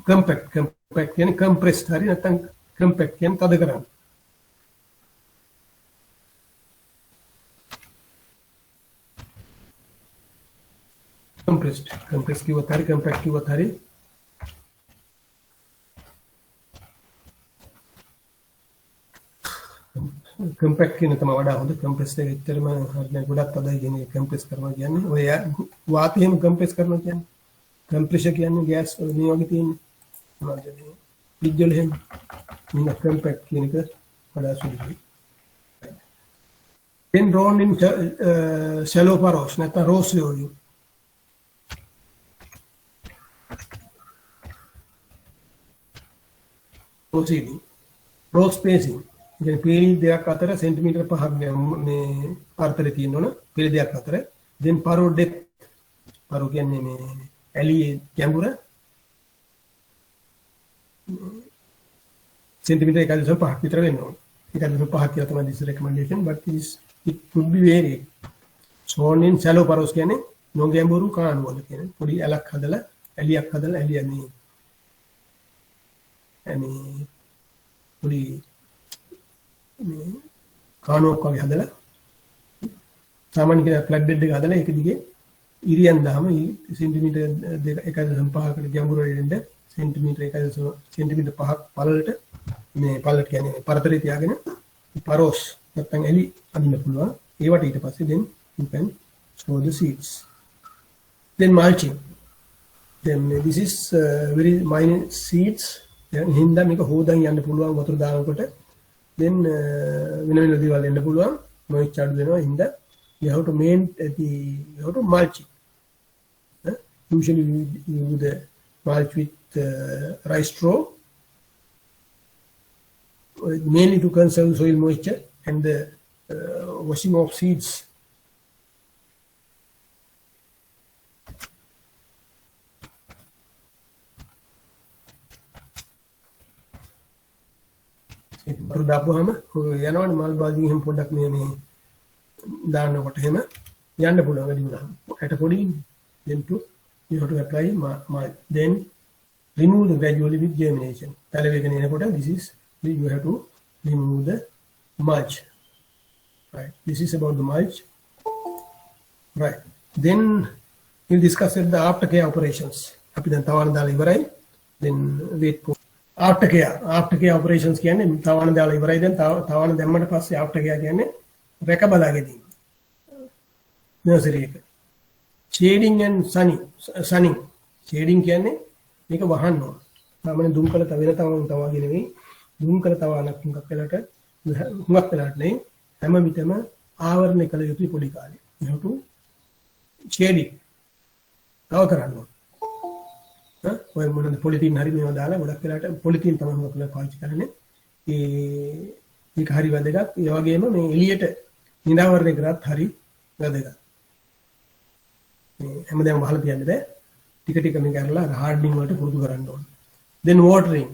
compact කියන්නේ compressed හරි නැත්නම් compact කියන්නේ තද කරන්න. compressed කිව්වත් හරි compact කිව්වත් හරි compact කියන තමයි වඩා හොඳ. compressed එක ඇත්තටම හරියට ගොඩක් තදයි කියන්නේ compress කරනවා කියන්නේ. ඔය වාතයෙම compress කරනවා කියන්නේ. compressor කියන්නේ gas මේ වගේ තියෙන මොනවද මේ පිජ්ජල එහෙම. මේ compact කියන එක වඩා සුළුයි. then drawn in shallow furrows නැත්නම් rows වලින්. proceeding. row spacing. කියන්නේ පීලි දෙකක් අතර සෙන්ටිමීටර් 5ක් මේ අතරේ තියෙනවනේ පීලි දෙකක් අතර. then furrow depth. furrow කියන්නේ මේ ඇලියේ ගැඹුර සෙන්ටිමීටර් 1.5ක් විතර වෙන්න ඕනේ. 1.5ක් කියලා තමයි this recommendation, but it could be varied. sown in shallow furrows කියන්නේ නොගැඹුරු කාණු වල කියන්නේ පොඩි ඇලක් හදලා ඇලියක් හදලා ඇලිය මේ පොඩි මේ කාණුවක් වගේ හදලා සාමාන්‍ය කෙනෙක් ෆ්ලැට් බෙඩ් එක හදලා ඒක දිගේ ඉරියන් දාම සෙන්ටිමීටර් 1.5කට ගැඹුර වෙන්න සෙන්ටිමීටර් 5ක් පළලට මේ පළලට කියන්නේ පරතරේ තියාගෙන පරෝස් නැත්නම් එලි අඳින්න පුළුවන්. ඒවට ඊට පස්සේ then you can store the seeds. Then mulching. Then this is very minor seeds. then හින්දා මේක හොදන් යන්න පුළුවන් වතුර දානකොට. then වෙන වෙන දේවල් එන්න පුළුවන්. මොයිස්චර් අඩු වෙනවා හින්දා you have to you have to mulch it. Usually you do the mulch with rice straw, mainly to conserve soil moisture and the washing of seeds. දාපුවාම යනවනේ මල් බාල්දියෙන් එහෙම පොඩ්ඩක් මේ දාන්නකොට එහෙම යන්න පුළුවන් වැඩි වුණාම. ඇට පොඩි then you have to apply then remove the gradually with germination. පැලවෙගෙන එනකොට this is you have to remove the mulch. Right. This is about the mulch. Right. Then we'll discuss the aftercare operations. අපි දැන් තවන දාලා ඉවරයි. Then wait for aftercare operations කියන්නේ තවන දාලා ඉවරයි. දැන් තවන දැම්මට පස්සේ aftercare කියන්නේ රැක බලා ගැනීම. nursery එක. shading and sunning. shading කියන්නේ මේක වහන්න ඕන. සාමාන්‍ය දුම් කළ තව වගේ නෙවෙයි. දුම් කළ තවනක් හුඟක් වෙලාට නෙවෙයි. හැම විටම ආවරණය කළ යුතුයි පොඩි කාලේ. you have to shade it. තව කරන්න ඕන. ඔය මොනවාද පොලිතින් හරි මේවා දාලා ගොඩක් වෙලාට පොලිතින් තමයි හුඟක් වෙලා පාවිච්චි කරන්නේ. ඒක හරි වැදගත්. ඒ වගේම මේ එළියට නිරාවරණය කරත් හරි වැදගත්. හැමදාම වහලා තියන්න බෑ. ටික ටික මේක කරලා හાર્ඩනින් වලට පුරුදු කරන්න ඕන. then watering.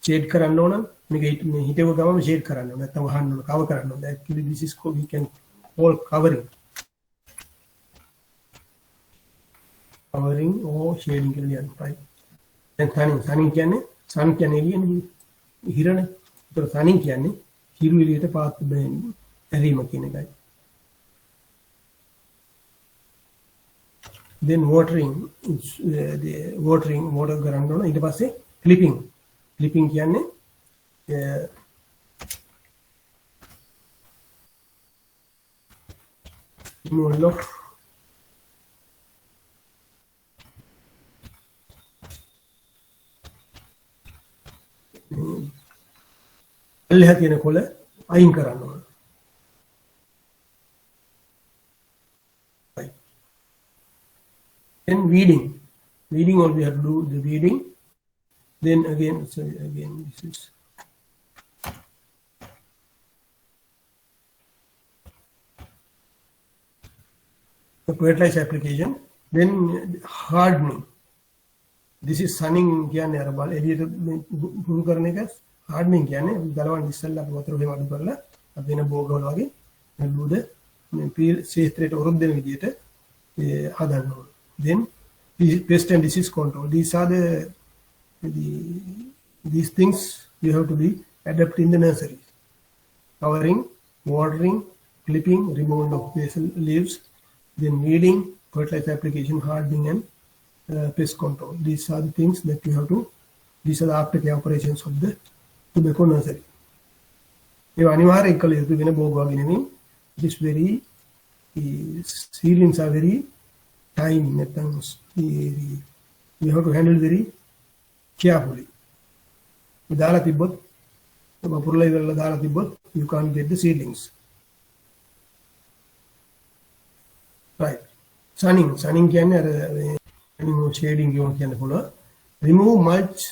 shade කරන්න ඕන. මේක හිටව ගමම shade කරන්න ඕන. නැත්නම් වහන්න ඕන. cover කරන්න ඕන. actually this is called we can call covering. covering or shading කියලා කියන්න right. then sunning කියන්නේ sun කියන්නේ එළියනේ. හිරනේ. ඒතර sunning කියන්නේ හිරු එළියට පාත් ඇරීම කියන එකයි. then watering water කරන්න ඕන. ඊට පස්සේ clipping කියන්නේ removal of පල්ලෙහා තියෙන කොළ අයින් කරන්න ඕන. Then weeding all we have to do the weeding. Then again this is the fertilizer application. Then hardening. This is sunning කියන්නේ අර බල එළියට පුරු කරන එක. hardening කියන්නේ ගලවන්න ඉස්සෙල්ලා අපි වතුර දෙම අඩු කරලා අපි වෙන බෝගවල වගේ නළුද මේ පීල් ශේත්‍රයට උරුම් දෙන විදිහට හදන්න ඕන. Then pest and disease control. These are these things you have to be adapted in the nursery. Covering, watering, clipping, removal of basal leaves, then weeding, fertilizer application, hardening, and pest control. These are the things that you have to. These are the aftercare operations of the tobacco nursery. You අනිවාර්යෙන් කළ යුතු වෙන බෝග වගේ නෙමෙයි. It is very seedlings are very tiny. You have to handle very carefully. දාලා තිබ්බොත් වපුරලා ඉවරලා දාලා තිබ්බොත් you can't get the seedlings. Right. Sunning කියන්නේ අර shading කියන්න පුළුවන්. Remove mulch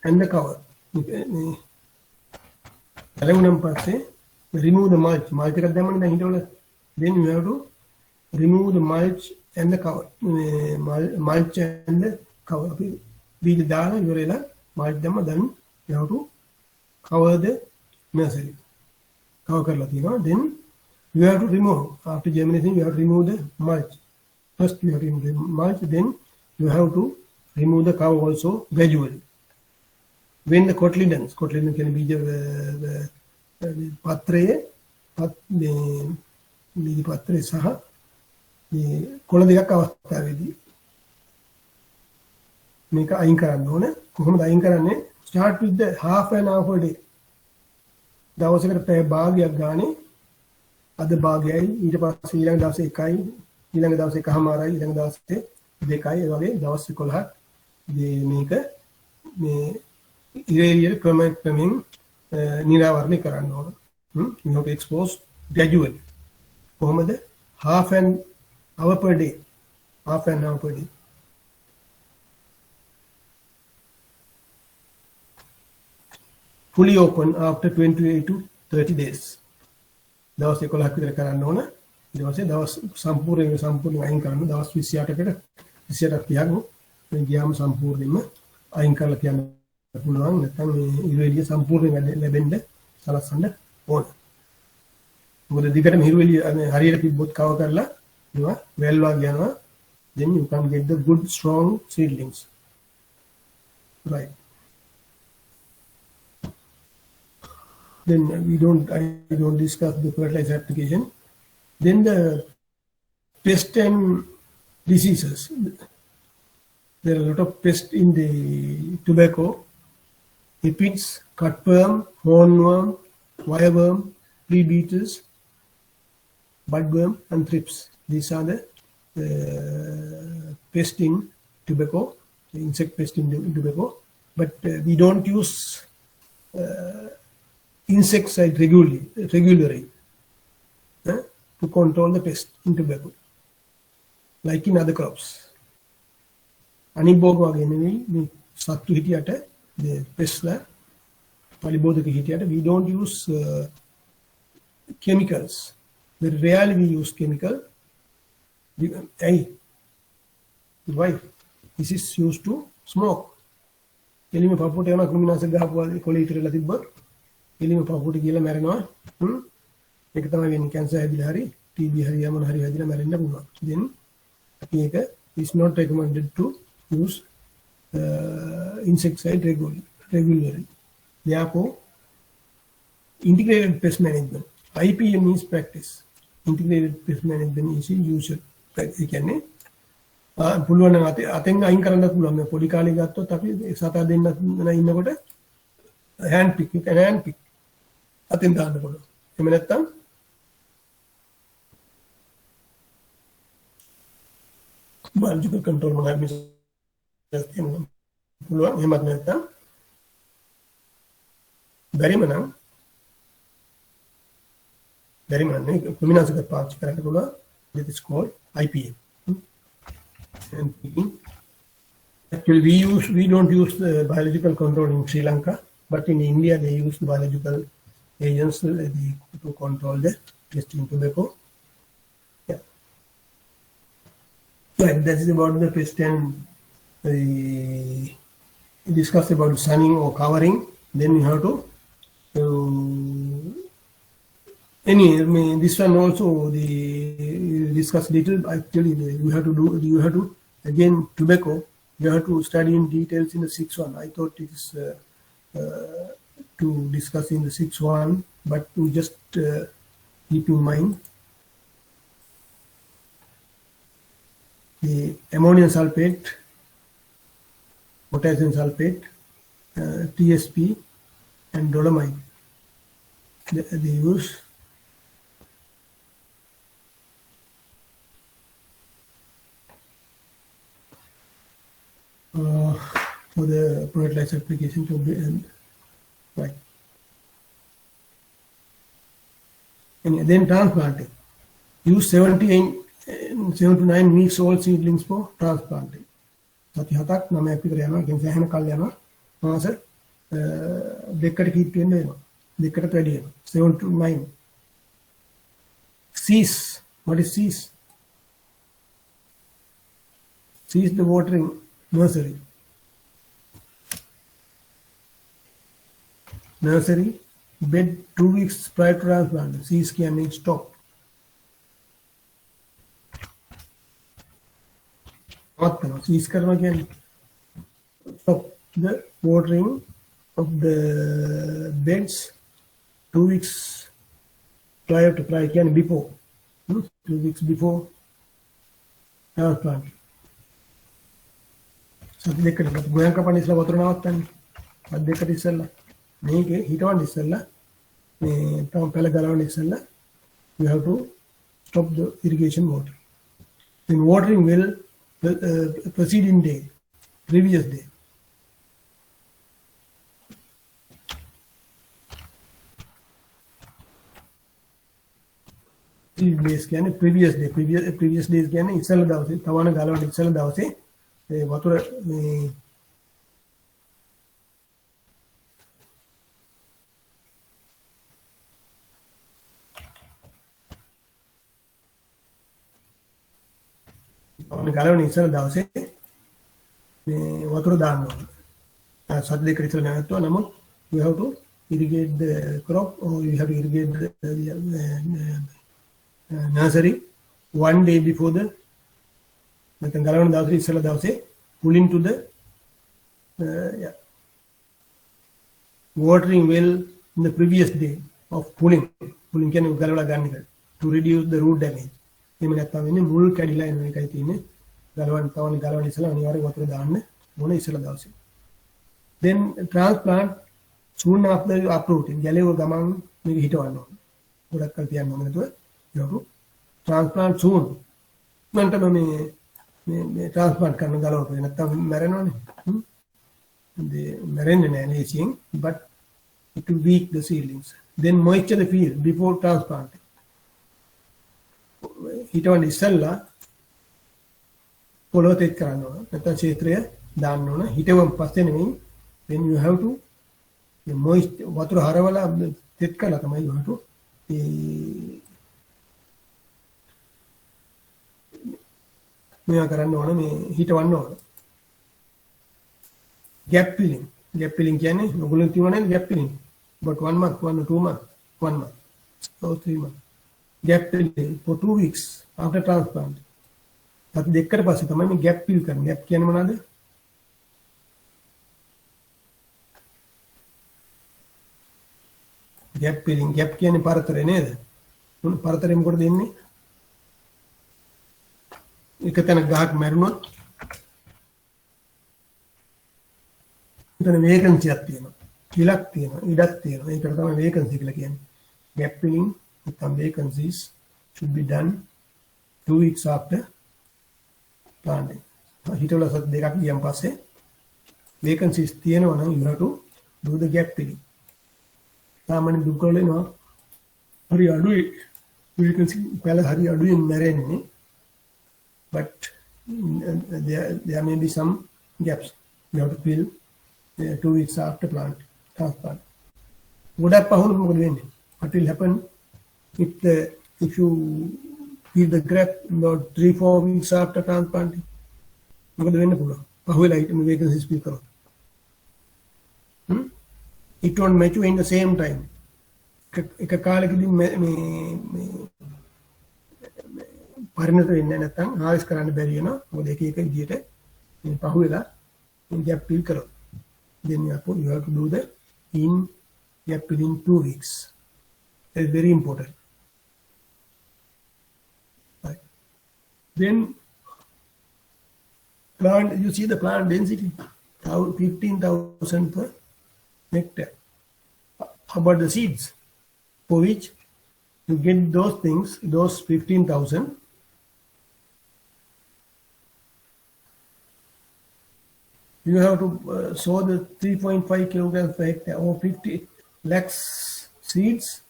and the cover. Remove the mulch. Mulch එකක් දැම්මම දැන් හිටවල. Then you have to remove the mulch and the cover. Mulch and the cover. බීජ දාලා ඉවරලා mulch දැම්ම then you have to cover the nursery. Cover කරලා තියෙනවා. Then you have to remove. After germination you have to remove the mulch. First you have to remove the mulch. Then you have to remove the cover also gradually. When the cotyledons can be the patre සහ මේ කොළ දෙකක් අවස්ථාවේදී මේක අයින් කරන්න ඕනේ. කොහොමද අයින් කරන්නේ? start with the half an hour per day. දවසකට පැය භාගයක් ගානේ අද භාගයයි ඊට පස්සේ ඊළඟ දවසේ 1යි ඊළඟ දවසේ 1:00මාරයි ඊළඟ දවසේ 2යි ඒ වගේ දවස් 11ක් මේක මේ ඉරේලියට ක්‍රමයෙන් නිරාවරණය කරන්න ඕන. You have to expose gradually. කොහොමද? half an hour per day. Half an hour per day. Fully open after 28 to 30 days. දවස් 11ක් විතර කරන්න ඕන. ඊට පස්සේ දවස් සම්පූර්ණයෙන් අයින් කරන්න දවස් 28ක් තියන්න. මේ ගියාම සම්පූර්ණයෙන්ම අයින් කරලා තියන්න පුළුවන්. නැත්නම් මේ ඉරෙලිය සම්පූර්ණයෙන් ලැබෙන්න සලස්සන්න ඕන. මොකද දිගටම හිරුවෙලිය හරියට තිබ්බොත් කව කරලා ඒවා වැල්වා යනවා. Then you can get the good strong seedlings. Right. Then I don't discuss the fertilizer application. Then the pest and diseases. There are a lot of pests in the tobacco. Aphids, cutworm, hornworm, wireworm, flea beetles, budworm, and thrips. These are the pests in tobacco, the insect pests in tobacco. But we don't use insecticide regularly to control the pest in tobacco, like in other crops. අනිබෝග වගේ නෙවෙයි මේ සත්තු හිටියට the pests la පලිබෝධක හිටියට we don't use chemicals. Very rarely we use chemical. Why? This is used to smoke. එළිම පපුවට යන ක්‍රිමිනාශක ගහපුවා කොළේ ඉතිරලා තිබ්බොත් එළිම පපුවට කියලා මැරෙනවා. ඒක තමයි වෙන්නේ කැන්සර් හැදිලා හරි TB හරි යමන හරි හැදිලා මැරෙන්න පුළුවන්. then මේක is not recommended to use insecticide regularly. Therefore, integrated pest management, IPM means practice. Integrated pest management is usual. ඒ කියන්නේ පුළුවන් නම් අතෙන් අයින් කරන්න පුළුවන්. මේ පොඩි කාලේ ගත්තොත් අපි සතා දෙන්න ඉන්නකොට hand pick අතෙන් දාන්න පුළුවන්. එහෙම නැත්නම් biological control මොනවද පුළුවන්. එහෙමත් නැත්නම් බැරිම නම් ක්‍රිමිනාශක පාවිච්චි කරන්න පුළුවන්. That is called IPM. And actually we don't use the biological control in Sri Lanka, but in India they use the biological agents to control the pest in tobacco. Yeah. Right, that is about the pest and discuss about sunning or covering. Then we have to this one also discuss little. Actually, you have to again tobacco. You have to study in details in the 6.1. I thought it is to discuss in the 6.1, but to just keep in mind the ammonium sulfate, potassium sulfate, TSP, and dolomite. They use for the fertilizer application to be right. And then transplanting. Use 7 to 9 weeks old seedlings for transplanting. සති 7ක් 9ක් විතර යනවා. කියන්නේ සෑහෙන කල් යනවා. මාස දෙකකට කීප වෙන්න වෙනවා. දෙකකට වැඩි වෙනවා. 7 to 9. Cease. What is cease? Cease the watering nursery. Nursery bed 2 weeks prior to transplant. Cease can stop. Cease karna can stop the watering of the beds 2 weeks prior to before. 2 weeks before transplant. සති දෙකකට ගොයන් කපන්න ඉස්සලා වතුර නවත්තන්නේ. සති දෙකකට ඉස්සලා මේකේ හිටවන්න ඉස්සලා මේ තම පැල ගලවන්න ඉස්සලා you have to stop the irrigation water. Then watering will preceding day, previous day. Days කියන්නේ previous days කියන්නේ ඉස්සලා දවසේ තවන ගලවන්න ඉස්සලා දවසේ ඒ වතුර මේ ගලවන්න ඉස්සලා දවසේ මේ වතුර දාන්න ඕනේ. සති දෙක ඉස්සලා නැවතුවා නමුත් you have to irrigate the crop or you have to irrigate the nursery one day before the ගලවන දවසේ ඉස්සලා දවසේ pulling to the watering well in the previous day of pulling කියන්නේ ගලවලා ගන්න එක to reduce the root damage. එහෙම නැත්නම් වෙන්නේ මුල් කැඩිලා එන එකයි තියෙන්නේ. ගලවන්න ඉස්සලා අනිවාර්යෙන් වතුර දාන්න ඕනේ ඉස්සලා දවසේ. Then transplant soon after uprooting. ගැලේව ගමන් මේක හිටවන්න ඕනේ. ගොඩක් කල් තියන්න ඕනේ නැතුව you have to transplant soon. මන්ටම මේ transplant කරන ගලවපු නැත්නම් මැරෙනවනේ. මැරෙන්නේ නැහැ ලේසියෙන් but it will weak the seedlings. Then moisture the field before transplanting. හිටවන්න ඉස්සෙල්ලා පොළොව තෙත් කරන්න ඕන. නැත්නම් ක්ෂේත්‍රය දාන්න ඕන. හිටවුවන් පස්සේ නෙමෙයි. Then you have to moist වතුර හරවලා තෙත් කළා තමයි you have to මේවා කරන්න ඕන මේ හිටවන්න ඕන. gap filling. Gap filling කියන්නේ ඔයගොල්ලෝ කියවනේ gap filling. But 1 month, 1 or 2 months, 1 month, or 3 months. Gap filling for 2 weeks after transplant. සති දෙකකට පස්සේ තමයි මේ gap fill කරන්නේ. gap කියන්නේ මොනවද? gap filling. gap කියන්නේ පරතරය නේද? පරතරය මොකටද දෙන්නේ? එක තැන ගහක් මැරුණොත් එතන වේකන්සියක් තියෙනවා. ඉලක් තියෙනවා. ඉඩක් තියෙනවා. ඒකට තමයි වේකන්සි කියලා කියන්නේ. gap filling some vacancies should be done 2 weeks after planting. හිටවල සත් දෙකක් ගියන් පස්සේ vacancies තියෙනවා නම් you have to do the gap filling. සාමාන්‍ය දුක්වල එනවා හරි අඩුයි vacancy පැල හරි අඩුවෙන් මැරෙන්නේ. But there may be some gaps. You have to fill 2 weeks after transplant. ගොඩක් පහුණු මොකද වෙන්නේ? What will happen if you fill the gap about 3-4 weeks after transplanting? මොකද වෙන්න පුළුවන්? පහුවෙලා හිටම vacancies fill කරොත්. It won't mature in the same time. එක කාලෙකදී මේ පරිණත වෙන්නේ නැත්නම් harvest කරන්න බැරි වෙනවා. මොකද එක විදියට මේ පහුවෙලා gap fill කරොත්. Then you have to do the gap filling 2 weeks. That is very important. Right. Then plant, you see the plant density, 15,000 per hectare. How about the seeds? For which you get those things, those 15,000. You have to sow the 3.5 kilograms per hectare or 50 lakhs seeds.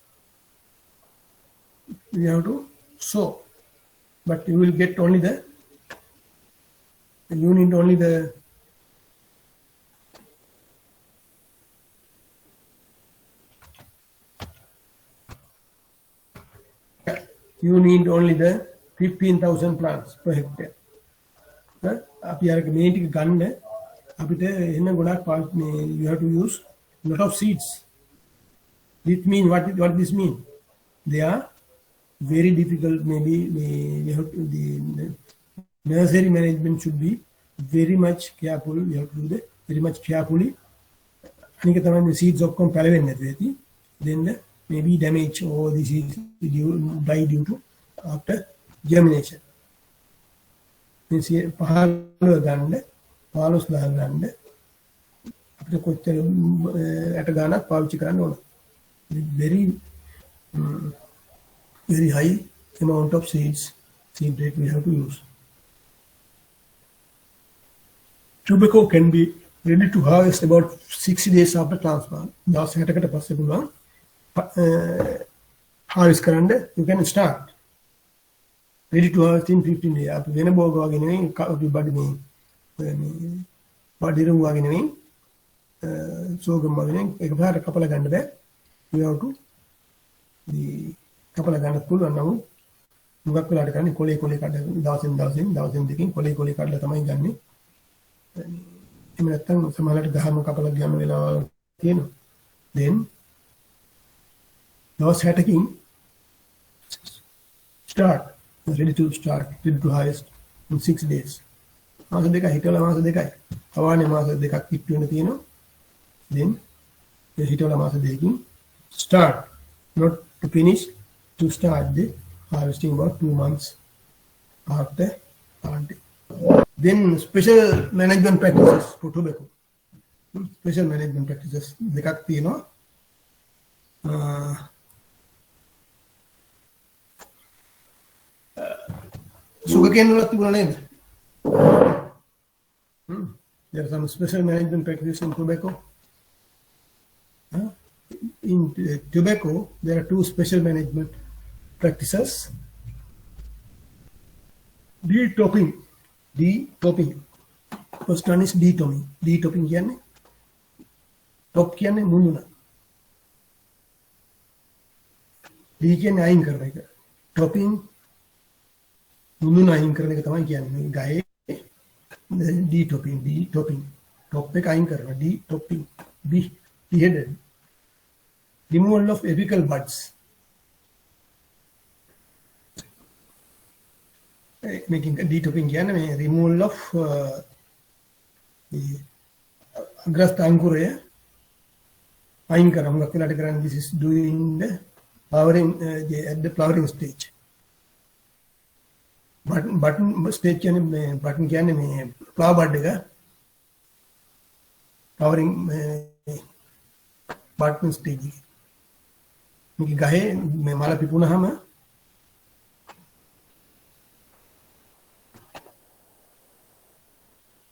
You have to sow, but you will get only you need only the 15,000 plants per hectare. අපි අර මේ ටික ගන්න අපිට එන්න ගොඩක් you have to use a lot of seeds. This mean what this mean? They are very difficult. Maybe we have to, the nursery management should be very much careful. We have to do that very much carefully. අනික තමයි the seeds ඔක්කොම පැලවෙන්නේ නැති වෙති. Then maybe damage or the seeds die due to after germination. means 15 ගන්න 15000 ගන්න අපිට කොච්චර ඇට ගානක් පාවිච්චි කරන්න ඕන. Very high amount of seed rate we have to use. Tobacco can be ready to harvest about 60 days after transplant. දවස් 60කට පස්සේ පුළුවන් harvest කරන්න. You can start ready to harvest in 15 days. අපි වෙන බෝග වගේ නෙවෙයි අපි බඩ මේ බඩිරු වගේ නෙවෙයි සෝගම් වගේ නෙවෙයි එකපාරට කපලා ගන්න බෑ. You have to කපලා ගන්නත් පුළුවන්. නමුත් මුගක් වෙලාට ගන්න කොලේ කඩ දවසෙන් දෙකකින් කොලේ කඩලා තමයි ගන්නෙ. එහෙම නැත්නම් සමහරවිට ගහම කපලා ගන්න වෙලාවල් තියෙනවා. then දවස් 60කින් ready to harvest in 6 days. මාස දෙකයි හිටවල මාස දෙකයි. අවානේ මාස දෙකක් පිට වෙන තියෙනවා. then හිටවල මාස දෙකකින් start, not to finish, to start the harvesting about 2 months after planting. Then special management practices for tobacco. Special management practices දෙකක් තියෙනවා. sugarcane වලත් තිබුණා නේද? There are some special management practices in tobacco. In tobacco, there are 2 special management practices. Detopping. First one is detopping. Detopping කියන්නේ top කියන්නේ මුඳුන. D කියන්නේ අයින් කරන එක. Topping මුඳුන අයින් කරන එක තමයි කියන්නේ. ගහේ detopping. Top එක අයින් කරනවා. detopping. Beheaded. Removal of apical buds. Making detopping කියන්නේ මේ removal of අග්‍රස්ත අංකුරය අයින් කරනවා. මොකක් වෙලාට කරන්නේ? This is doing the flowering at the flowering stage. Button stage කියන්නේ button කියන්නේ මේ flower bud එක flowering button stage එක. මේක ගහේ මේ මල පිපුණාම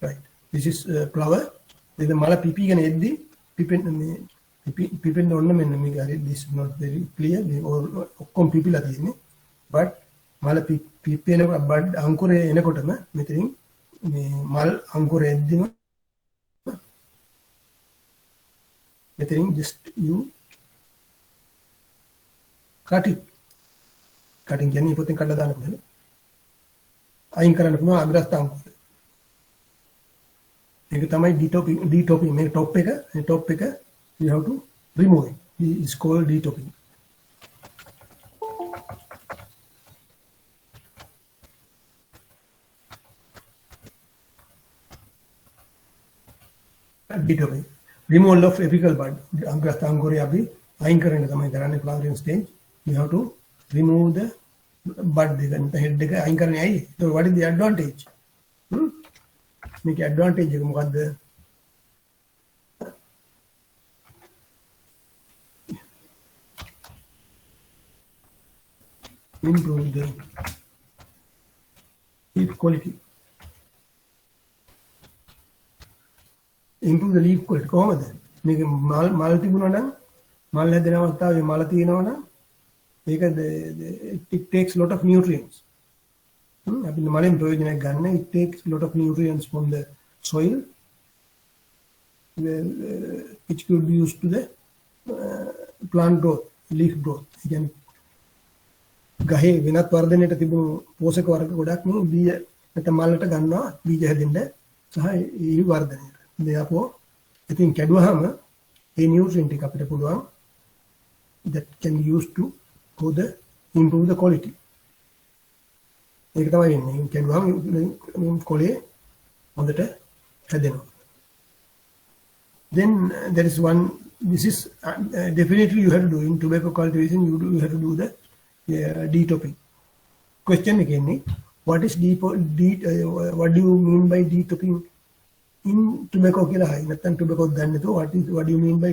right, this is flower. Then මල පිපිගෙන එද්දි පිපෙන්න ඕන මෙන්න මේක හරි. This is not very clear. ඔක්කොම පිපිලා තියෙන්නේ. but මල පිපෙන බඩ් අංකුරය එනකොටම මෙතනින් මේ මල් අංකුරය එද්දිම මෙතනින් just you cut it. cutting කියන්නේ පොතෙන් කඩලා දාන්න පුළුවන්. අයින් කරන්න පුළුවන් අග්‍රස්ත අංකුරය. මේක තමයි detopping. මේ top එක you have to remove it. It's called detopping. Detopping. Removal of apical bud. අග්‍රස්ත අංකුරය අපි අයින් කරන්න තමයි කරන්නේ flowering stage. You have to remove the bud එක head එක අයින් කරන්නේ ඇයි? So what is the advantage? මේක advantage එක මොකද්ද? Improve the leaf quality. Improve the leaf quality. කොහොමද? මේක මල් තිබුණා නම් මල් හැදෙන අවස්ථාවේ මල තියෙනවා නම් මේක it takes lot of nutrients. අපි මලෙන් ප්‍රයෝජනයක් ගන්න. It takes lot of nutrients from the soil which could be used to the plant growth, leaf growth. කියන්නේ ගහේ වෙනත් වර්ධනයට තිබුණු පෝෂක වර්ග ගොඩක් මේ බීජ නැත්නම් මලට ගන්නවා බීජ හැදෙන්න සහ ඒ වර්ධනයට. Therefore, ඉතින් කැඩුවාම ඒ නියුට්‍රියන්ට් එක අපිට පුළුවන් that can be used to improve the quality. ඒක තමයි වෙන්නේ. කැඩුවාම කොලේ හොඳට හැදෙනවා. Then there is one. This is definitely you have to do in tobacco cultivation. You have to do the detopping. Question again, what is what do you mean by detopping in tobacco කියලා හයි නැත්නම් tobacco ගන්න නැතුව what do you mean by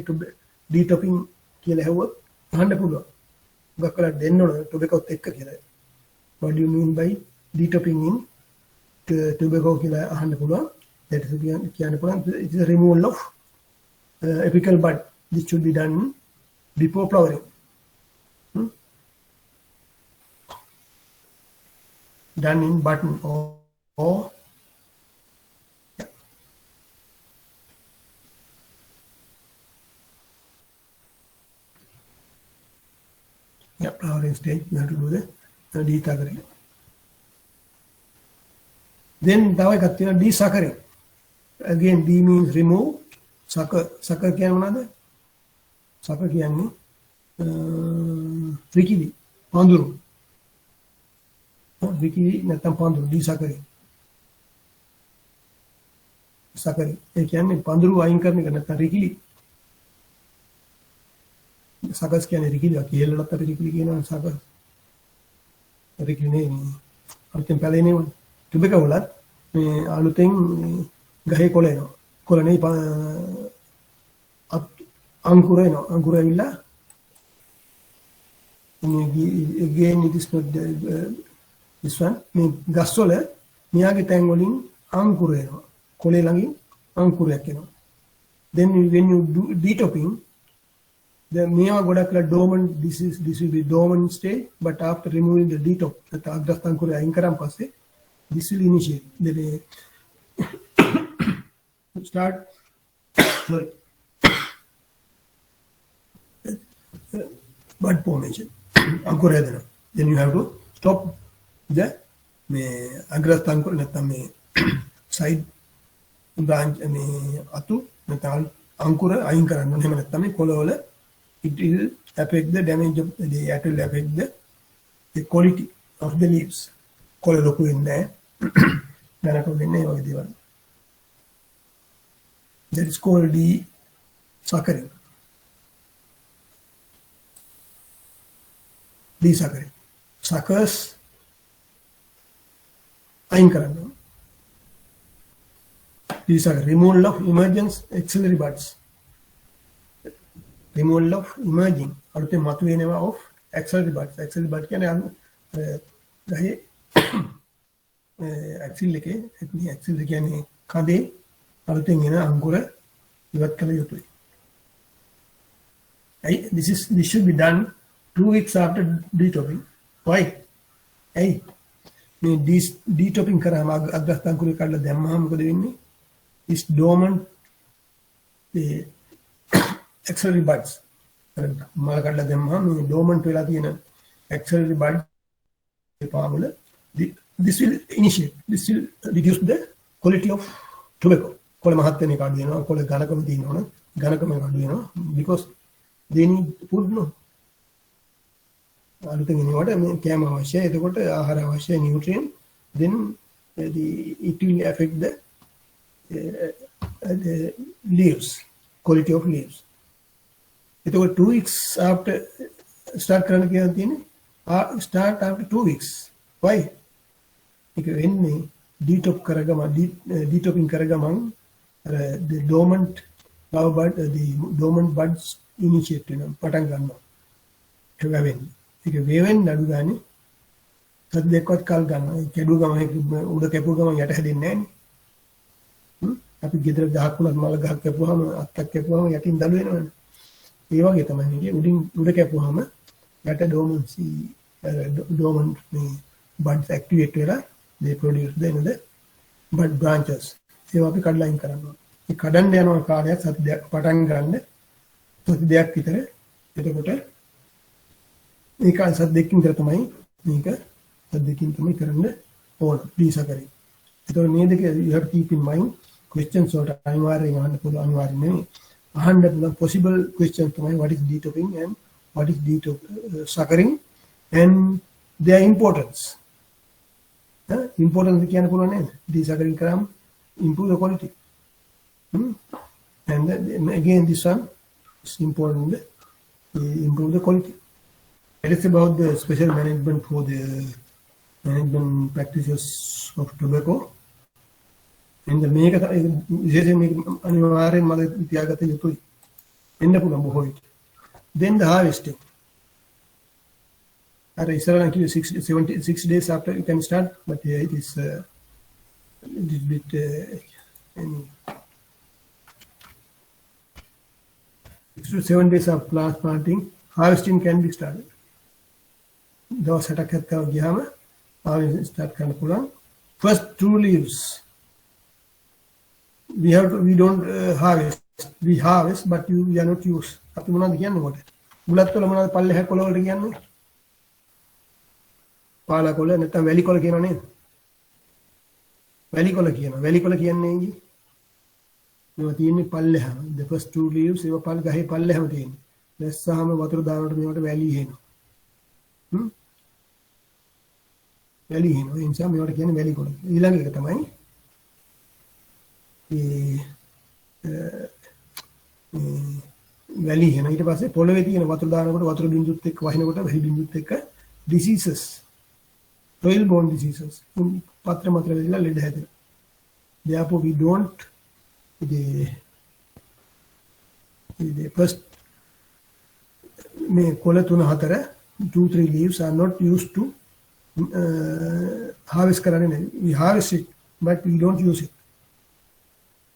detopping කියලා හෙව්වොත් අහන්න පුළුවන්. මොකක් කරලා දෙන්න ඕන tobacco එක්ක කියලා. what do you mean by detopping in tobacco කියලා අහන්න පුළුවන්. that is කියන්න පුළුවන් it is a removal of apical bud. This should be done before flowering. Done in button or yeah, flowering stage you have to do the desuckering. Then තව එකක් තියෙනවා desuckering. Again D means remove, sucker කියන්නේ මොනවද? sucker කියන්නේ විකිලි පඳුරු. විකිලි නැත්නම් පඳුරු desuckering. suckering ඒ කියන්නේ පඳුරු අයින් කරන එක නැත්නම් රිකිලි. සකස් කියන්නේ රිකිලි. කියලාත් අපි රිකිලි කියනවා සකස්. රිකිලි නෙමෙයි. අලුතෙන් පැලෙන්නේ වුණ. tobacco වලත් මේ අලුතෙන් ගහේ කොළ එනවා. කොළ නෙයි අංකුර එනවා. අංකුර ඇවිල්ලා again it is not this one මේ ගස් වල මෙයාගේ තැන් වලින් අංකුර එනවා. කොළේ ළඟින් අංකුරයක් එනවා. then when you do detopping the මේවා ගොඩක් වෙලා dormant this will be dormant stage but after removing the detop that අග්‍රස්ත අංකුරය අයින් කරන් පස්සේ this will initiate the start sorry bud formation අංකුරය දෙනවා. then you have to stop the මේ අග්‍රස්ත අංකුර නැත්නම් මේ side branch මේ අතු නැත්නම් අංකුර අයින් කරන්න ඕනේ. එහෙම නැත්නම් මේ කොළවල it will affect the damage of it will affect the quality of the leaves. කොළ ලොකු වෙන්නේ නැහැ. ගණක වෙන්නේ ඒ වගේ දේවල්. that is called desuckering. desuckering. suckers අයින් කරන්න ඕනේ. These are removal of emergence axillary buds. Removal of emerging අලුතෙන් මතුවෙනවා of axillary buds. axillary bud කියන්නේ ගහේ axil එකේ මේ axil කියන්නේ කඳේ අලුතෙන් එන අංකුර ඉවත් කළ යුතුයි. This should be done 2 weeks after detopping. Why? මේ detopping කරාම අග්‍රස්ත අංකුරේ කඩලා දැම්මම මොකද වෙන්නේ? Is dormant the axillary buds. මල කඩලා දැම්මම මේ dormant වෙලා තියෙන axillary bud පාමුල this will initiate, this will reduce the quality of tobacco. කොළ මහත් වෙන එක අඩු වෙනවා. කොළ ඝනකම තියෙනවනේ ඝනකම අඩු වෙනවා because they need food no. අලුතෙන් එනකොට මේ කැම අවශ්‍යයි. එතකොට ආහාර අවශ්‍යයි nutrient. Then it will affect the leaves, quality of leaves. එතකොට 2 weeks after start කරන්න කියලා තියෙන්නේ start after 2 weeks. Why? ඒක වෙන්නේ detopping කරගමන් the dormant flower bud the dormant buds initiate වෙනවා පටන් ගන්නවා. ඒක වෙන්නේ. ඒක වේවෙන් නඩු ගානේ සත් දෙකවත් කල් ගන්නවා. ඒ කැඩුව ගමන් උඩ කැපුව ගමන් යට හැදෙන්නේ නැහැ. අපි ගෙදර ගහක් වුණත් මල ගහක් කැපුවාම අත්තක් කැපුවාම යටින් දළු වෙනවනේ. ඒ වගේ තමයි මේකේ උඩ කැපුවාම යට dormant buds activate වෙලා they produce the bud branches. ඒවා අපි කඩලා අයින් කරනවා. මේ කඩන්න යන කාලයක් සති දෙකක් පටන් ගන්න සති දෙකක් විතර. එතකොට මේක සති දෙකකින් විතර තමයි මේක සති දෙකකින් තමයි කරන්න ඕන desuckering. එතකොට මේ දෙක you have to keep in mind. questions වලට අනිවාර්යෙන් අහන්න පුළුවන් අනිවාර්යෙන් නෙමෙයි අහන්න පුළුවන් possible questions තමයි what is detopping and what is desuckering and their importance. Importance කියන්න පුළුවන් නේද? desuckering කරාම improve the quality. And then again this one is important improve the quality. It is about the special management for the management practices of tobacco. In the make then the harvesting. At Israel, 76 days after you can start, but here it is a little bit 6 to 7 days of plant planting, harvesting can be started. Those attack at Gihama, harvesting start kind of first 2 leaves. We don't harvest. We harvest, but we are not use. අපි මොනවද කියන්නේ කොට? බුලත් වල මොනවද පල්ලෙහා කොළ වලට කියන්නේ? පාලා කොළ නැත්නම් වැලි කොළ කියනවා නේද? වැලි කොළ කියනවා. වැලි කොළ කියන්නේ ඊ. මේවා තියෙන්නේ පල්ලෙහා. The first 2 leaves ඒවා පල් ගහේ පල්ලෙහාම තියෙන්නේ. දැස්සාම වතුර දානකොට මේවට වැලි එනවා. වැලි එනවා. ඒ නිසා මේවට කියන්නේ වැලි කොළ. ඊළඟ එක තමයි වැලි එන ඊට පස්සේ පොළවේ තියෙන වතුර දානකොට වතුර බින්දුත් එක්ක වහිනකොට වැලි බින්දුත් එක්ක diseases, soil borne diseases, පත්‍ර මතර වෙලා ලෙඩ හැදෙනවා. Therefore we don't the first මේ කොළ 3-4 2-3 leaves are not used to harvest කරන්නේ නැහැ. We harvest it but we don't use it.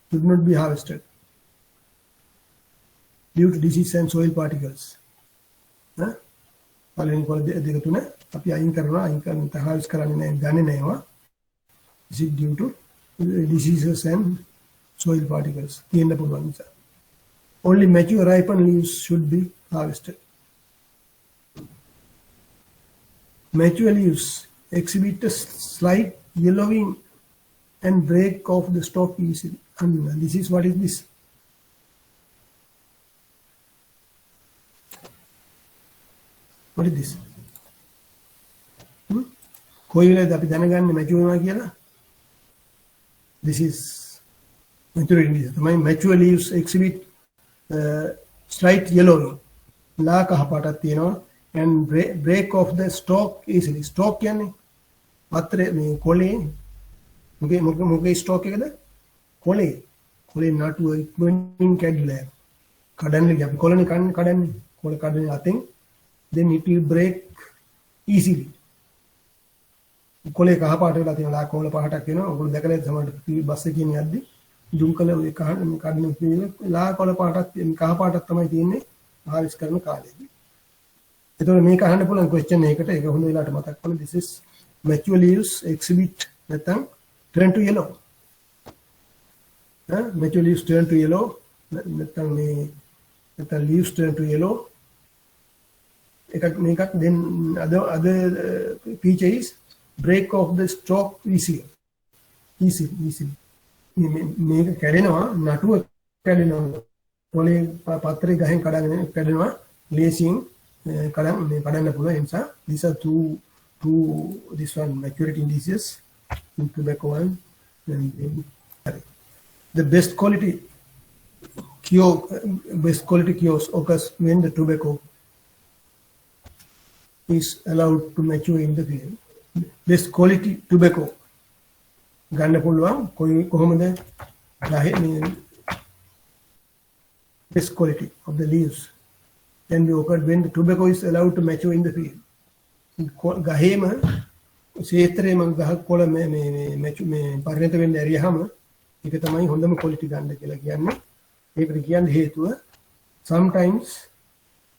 Should not be harvested due to disease and soil particles. පළවෙනි කොළ දෙක තුන අපි අයින් කරනවා. අයින් කරන harvest කරන්නේ නැහැ, ගන්නේ නැහැවා. Is it due to diseases and soil particles? තියෙන්න පුළුවන් නිසා. Only mature ripened leaves should be harvested. Mature leaves exhibit a slight yellowing and break off the stalk easily. And this is what is this? What is this? කොයි වෙලාවද අපි දැනගන්නේ mature වෙනවා කියලා? This is maturity. තමයි mature leaves exhibit slight yellowing. ලා කහ පාටක් තියෙනවා and break off the stalk easily. Stalk කියන්නේ පත්‍රේ මේ කොළේ මොකේ stalk එකද? කොළේ නටුව ඉක්මනින් කැඩිලා කඩන්නේ අපි කොළනේ කඩන්නේ කොළ කඩන්නේ අතෙන් then it will break easily. කොළේ කහ පාට වෙලා තියෙන ලා කොළ පහටක් වෙනවා. ඔයගොල්ලෝ දැකලා තමයි බස් එකේ යද්දි දුම් කළ ඔය කඩන ලා කොළ පාටක් කහ පාටක් තමයි තියෙන්නේ harvest කරන කාලේදී. එතකොට මේක අහන්න පුළුවන් question එකකට ඒක හොඳ වෙලාවට මතක් කරගන්න. This is mature leaves exhibit නැත්නම් turn to yellow. Mature leaves turn to yellow. නැත්නම් leaves turn to yellow. එකක් then other feature is break off the stalk easily. මේක කැඩෙනවා නටුව කැඩෙනවා. කොළේ පත්‍රේ ගහෙන් කඩනවා ලේසියෙන් කඩන්න පුළුවන්. ඒ නිසා these are two this one maturity indices in tobacco one. The best quality cures occurs when the tobacco is allowed to mature in the field. Best quality tobacco ගන්න පුළුවන් කොහොමද? Best quality of the leaves can be occurred when the tobacco is allowed to mature in the field. ගහේම ක්ෂේත්‍රයේම ගහ කොළ මේ පරිණත වෙන්න ඇරියාම ඒක තමයි හොඳම quality ගන්න කියලා කියන්නේ. ඒකට කියන්නේ හේතුව sometimes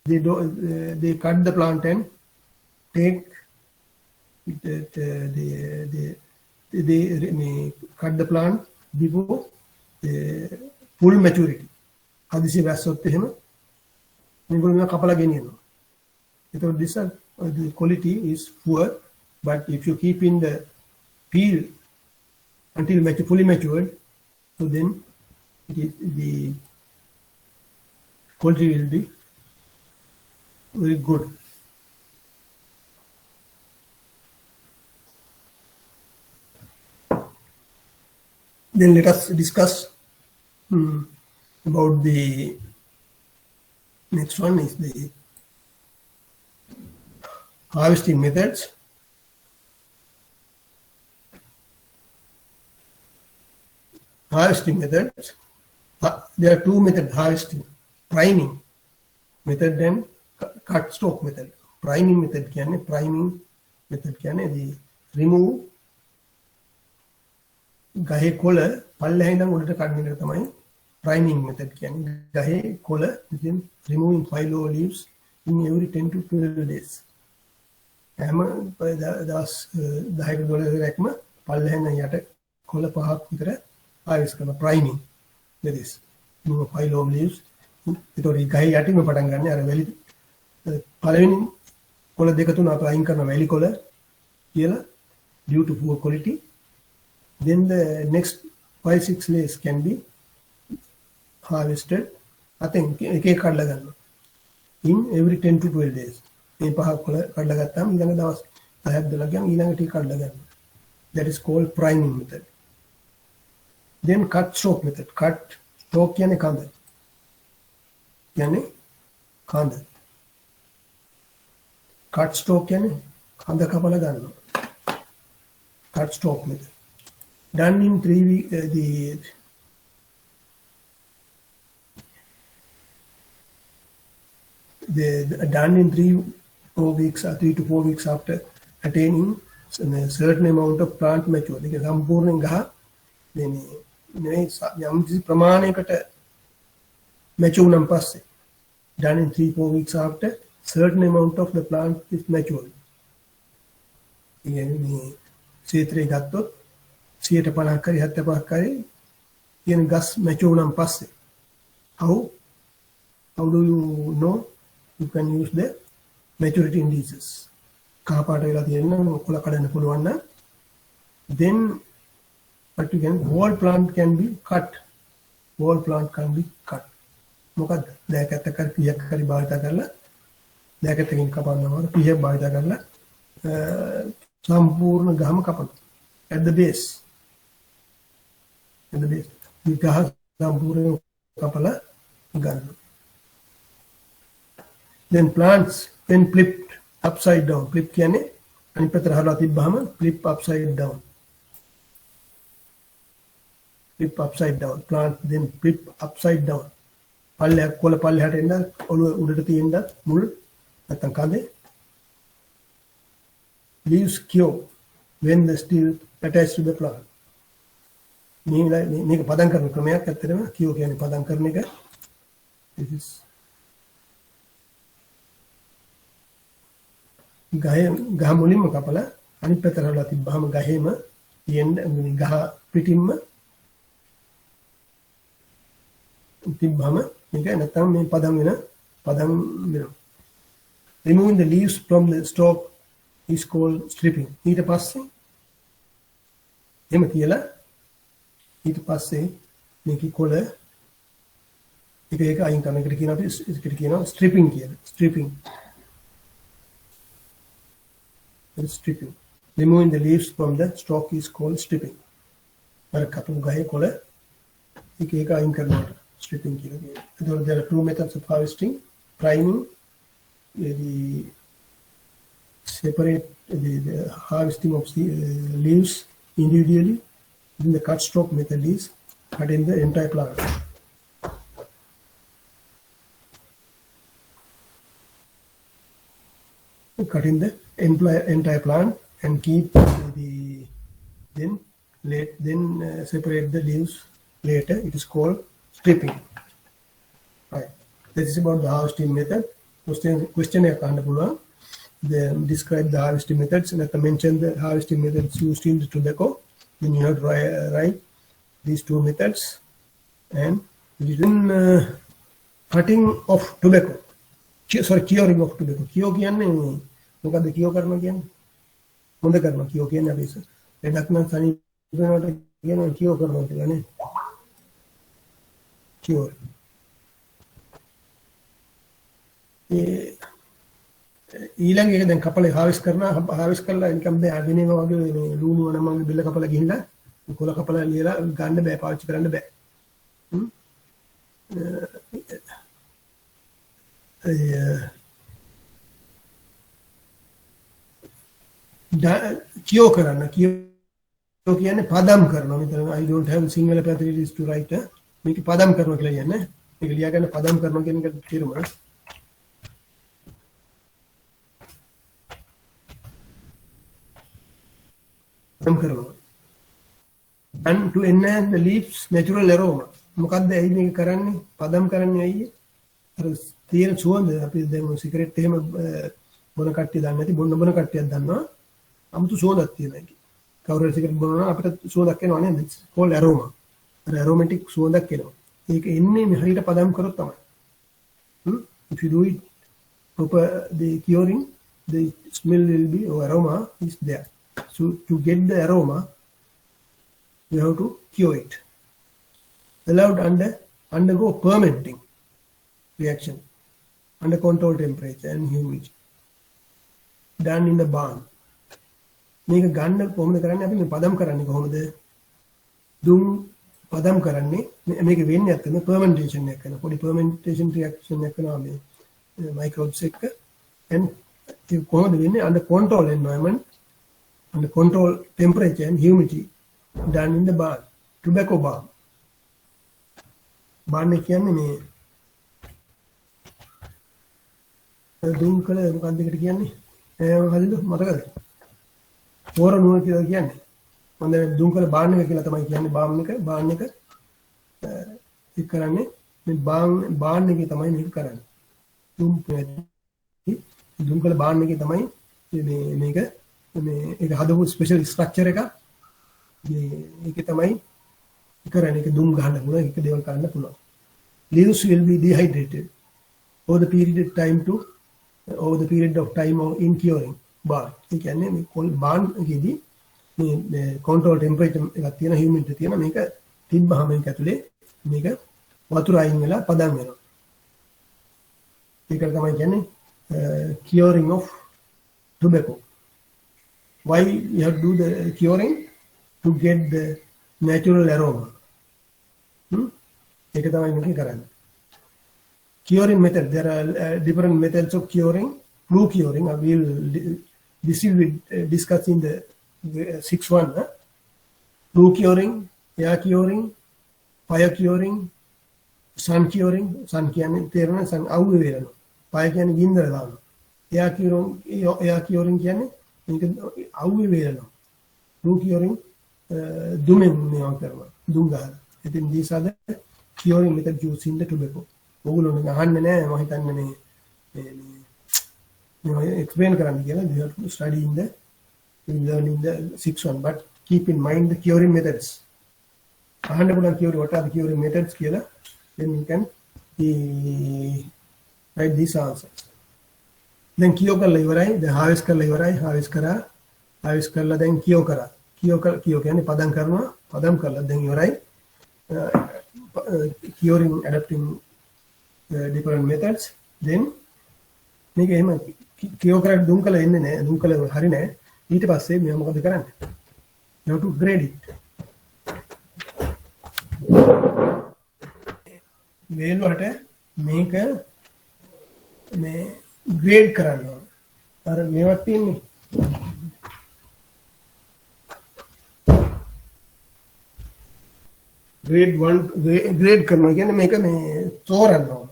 they cut the plant and take they cut the plant before full maturity. හදිසි වැස්සොත් එහෙම මේගොල්ලෝ කපලා ගෙනියනවා. එතකොට the quality is poor, but if you keep in the field until fully matured, so then the quality will be very good. Then let us discuss about the next one is the harvesting methods. harvesting methods. There are two methods harvesting: priming method and cut stalk method. Priming method කියන්නේ remove ගහේ කොළ පල්ලෙහා ඉඳන් උඩට කඩන එක තමයි priming method කියන්නේ. ගහේ කොළ removing phyllo leaves in every 10 to 12 days. හැම දවස් 10ක 12කම පල්ලෙහා ඉඳන් යට කොළ පහක් විතර harvest කරන priming. That is remove phyllo leaves. ඒතකොට ගහේ යටින්ම පටන් ගන්න අර වැලි පළවෙනි කොළ දෙක තුන අප අයින් කරන වැලි කොළ කියලා due to poor quality. Then the next 5-6 layers can be harvested. I think එක කඩලා ගන්නවා. In every 10 to 12 days. මේ පහ කොළ කඩලා ගත්තාම ඊළඟ දවස් 10ක් 12ක් ගියාම ඊළඟ ටික කඩලා ගන්නවා. That is called priming method. Then cut stalk method. Cut stalk කියන්නේ කඳ. කියන්නේ කඳ. Cut stalk කියන්නේ කඳ කපලා ගන්නවා. Cut stalk method. Done in 3 weeks, done in 3-4 weeks or 3 to 4 weeks after attaining a certain amount of plant mature. ඒක සම්පූර්ණයෙන් ගහ මේ යම් කිසි ප්‍රමාණයකට mature නම් පස්සේ done in 3-4 weeks after certain amount of the plant is matured. කියන්නේ මේ ක්ෂේත්‍රය ගත්තොත් 50% හරි 75% හරි කියන ගස් mature නම් පස්සේ how do you know you can use the maturity indices? කහ පාට වෙලා තියෙන කොළ කඩන්න පුළුවන් නම් then what you can whole plant can be cut. Whole plant can be cut. මොකද දැකත් කර පියක් හරි භාවිත කරලා දැකතකින් කපනවා පියක් භාවිත කරලා සම්පූර්ණ ගහම කපනවා at the base. At the base. විගහ සම්පූර්ණ කපලා ගන්නවා. Then plants when flipped upside down. Flip කියන්නේ අනිත් පැත්තට හරවලා තිබ්බහම flip upside down. Flip upside down. Plant then flip upside down. පල්ලයක් කොළ පල්ලෙහාට එන්න ඔළුව උඩට තියෙන්න මුල් නැත්තම් කඳේ. Leaves cure when the still attached to the plant. මේක පදම් කරන ක්‍රමයක් ඇත්තටම කියෝ කියන්නේ පදම් කරන එක. This is ගහ මුලින්ම කපලා අනිත් පැත්තට හරවලා තිබ්බහම ගහේම තියෙන ගහ පිටින්ම තිබ්බහම මේක නැත්තම් මේ පදම් වෙනවා. Removing the leaves from the stalk is called stripping. ඊට පස්සේ එහෙම කියලා ඊට පස්සේ මේකේ කොළ එක අයින් කරන එකට කියනවා stripping කියලා. Stripping. Stripping. Removing the leaves from the stalk is called stripping. අර කපු ගහේ කොළ එක අයින් කරනකොට stripping කියලා කියනවා. There are two methods of harvesting: priming, the separate the harvesting of the leaves individually. Then the cut stalk method is cutting the entire plant. Cutting the entire plant and keep then separate the leaves later. It is called stripping. Right. This is about the harvesting method. Question describe the harvesting methods and I mention the harvesting methods used in the tobacco. Then you have to write these two methods and then cutting of tobacco. Sorry, curing of tobacco. Cure කියන්නේ මොකද්ද cure කරනවා කියන්නේ? හොඳ කරනවා cure කියන්නේ අපි ලෙඩක් නම් සනීප වෙනකොට කියනවා cure කරනවා කියලා නේ. Cure. ඊළඟ එක දැන් කපලා harvest කරලා නිකම් දැන් අදිනේම වගේ ලුණු වනමගේ බිල්ල කපලා ගිහිල්ලා කොළ කපලා ලියලා ගන්න බෑ පාවිච්චි කරන්න බෑ. කියෝ කරන්න කියෝ කියන්නේ පදම් කරනවා. මෙතන I don't have single facilities to write. මේක පදම් කරනවා කියලා කියන්නේ. මේක ලියා ගන්න පදම් කරනවා කියන එක තේරුම. පදම් කරනවා. And to enhance the leaves natural aroma. මොකද්ද ඇයි මේක කරන්නේ? පදම් කරන්නේ ඇයි? අර තියෙන සුවඳ අපි දැන් සිගරට් එහෙම බොන කට්ටිය දන්නේ නැති බොන කට්ටියක් දන්නවා. 아무තු සුවඳක් තියෙනවා ඒක. කවුරු සිගරට් බොනවා අපිට සුවඳක් එනවා නේද? It's called aroma. අර aromatic සුවඳක් එනවා. ඒක එන්නේ හරියට පදම් කරොත් තමයි. If you do it proper, the curing, the smell will be, or aroma is there. So to get the aroma, you have to cure it. Allowed undergo fermenting reaction under controlled temperature and humidity. Done in the barn. මේක ගන්න කොහොමද කරන්නේ? අපි මේ පදම් කරන්නේ කොහොමද? දුම් පදම් කරන්නේ මේක වෙන්නේ නැත්නම් fermentation එක කරන පොඩි fermentation reaction එකක් කරනවා මේ microbes එක. and ඒක කොහොමද වෙන්නේ? under controlled environment, under controlled temperature and humidity. Done in the barn. Tobacco barn. barn එක කියන්නේ මේ දුම් කළ මොකක්ද ඒකට කියන්නේ? හරිද? මතකද? පොර නුවර කියලා කියන්නේ. මම දැන් දුම් කළ barn එක කියලා තමයි කියන්නේ. barn එක ඒක කරන්නේ මේ barn එකේ තමයි මේක කරන්නේ. දුම් කළ barn එකේ තමයි මේක ඒක හදපු ස්පෙෂල් ස්ට්‍රක්චර් එකක්. මේක තමයි කරන්නේ. ඒක දුම් ගහන්න පුළුවන්. ඒක දේවල් කරන්න පුළුවන්. Leaves will be dehydrated over the period of time in curing barn. ඒ කියන්නේ මේ barn එකේදී මේ control temperature එකක් තියෙන humidity තියෙන මේක තිබ්බහම මේක ඇතුලේ මේක වතුර අයින් වෙලා පදම් වෙනවා. ඒක තමයි කියන්නේ curing of tobacco. Why you have to do the curing? To get the natural aroma. ඒක තමයි මේක කරන්නේ. Curing method. There are different methods of curing. Flue curing. This will be discussed in the 6.1. Flue curing, air curing, fire curing, sun curing. Sun කියන්නේ තේරෙන sun අවුව වේලනවා. fire කියන්නේ ගින්දර දානවා. air curing කියන්නේ මේක අවුව වේලනවා. flue curing දුමෙන් මේවා කරනවා. දුම් ගහලා. ඉතින් these are the curing methods used in the tobacco. ඔයගොල්ලෝ අහන්නේ නැහැ මම හිතන්නේ මේ explain කරන්න කියලා. You have to study in the learning the 6.1, but keep in mind the curing methods. අහන්න පුළුවන් curing, what are the curing methods කියලා. Then you can write these answers. දැන් කියෝ කරලා ඉවරයි. දැන් harvest කරලා ඉවරයි. harvest කරලා දැන් කියෝ කරා. කියෝ කියන්නේ පදම් කරනවා. පදම් කරලා දැන් ඉවරයි. Curing, adapting different methods. Then මේක එහෙම කියෝ කරලා දුම් කළා එන්නේ නැහැ. දුම් කළා හරි නැහැ. ඊට පස්සේ මම මොකද කරන්නේ? You have to grade it. වේල් වලට මේක මේ grade කරන්න ඕන. අර මේවත් තියෙන්නේ. grade 1 grade කරනවා කියන්නේ මේක මේ තෝරන්න ඕන.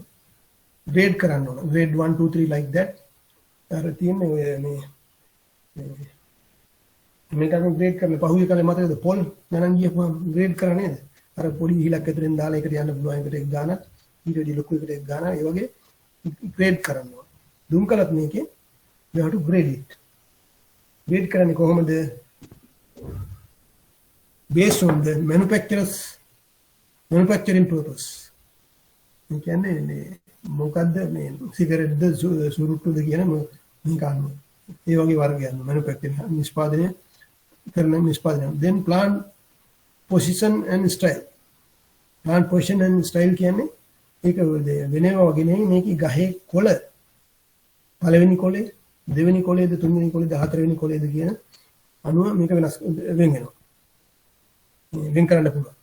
grade කරන්න ඕන. grade 1 2 3 like that. අර තියෙන්නේ ඔය මේ මේක අපි grade කරන්න පහුගිය කාලේ මතකද පොල් ගණන් ගියපුවම grade කරා නේද? අර පොඩි හිලක් ඇතුලෙන් දාලා එකට යන්න පුළුවන් එකට එක ගානක් ඊට වැඩි ලොකු එකට එක ගානක් ඒ වගේ grade කරන්න ඕන. දුම් කළත් මේකේ you have to grade it. grade කරන්නේ කොහොමද? based on the manufacturing purpose. මේ කියන්නේ මේ මොකද්ද මේ සිගරට්ද සුරුට්ටුද කියන මේක අනුව. ඒ වගේ වර්ගයන් manufacturing නිෂ්පාදනය කරන නිෂ්පාදනය. Then plant position and style. plant position and style කියන්නේ ඒක වෙනවා වගේ නෙවෙයි මේක ගහේ කොළ පළවෙනි කොළේ දෙවෙනි කොළේද තුන්වෙනි කොළේද හතරවෙනි කොළේද කියන අනුව මේක වෙනස් වෙන වෙනවා. වෙන කරන්න පුළුවන්.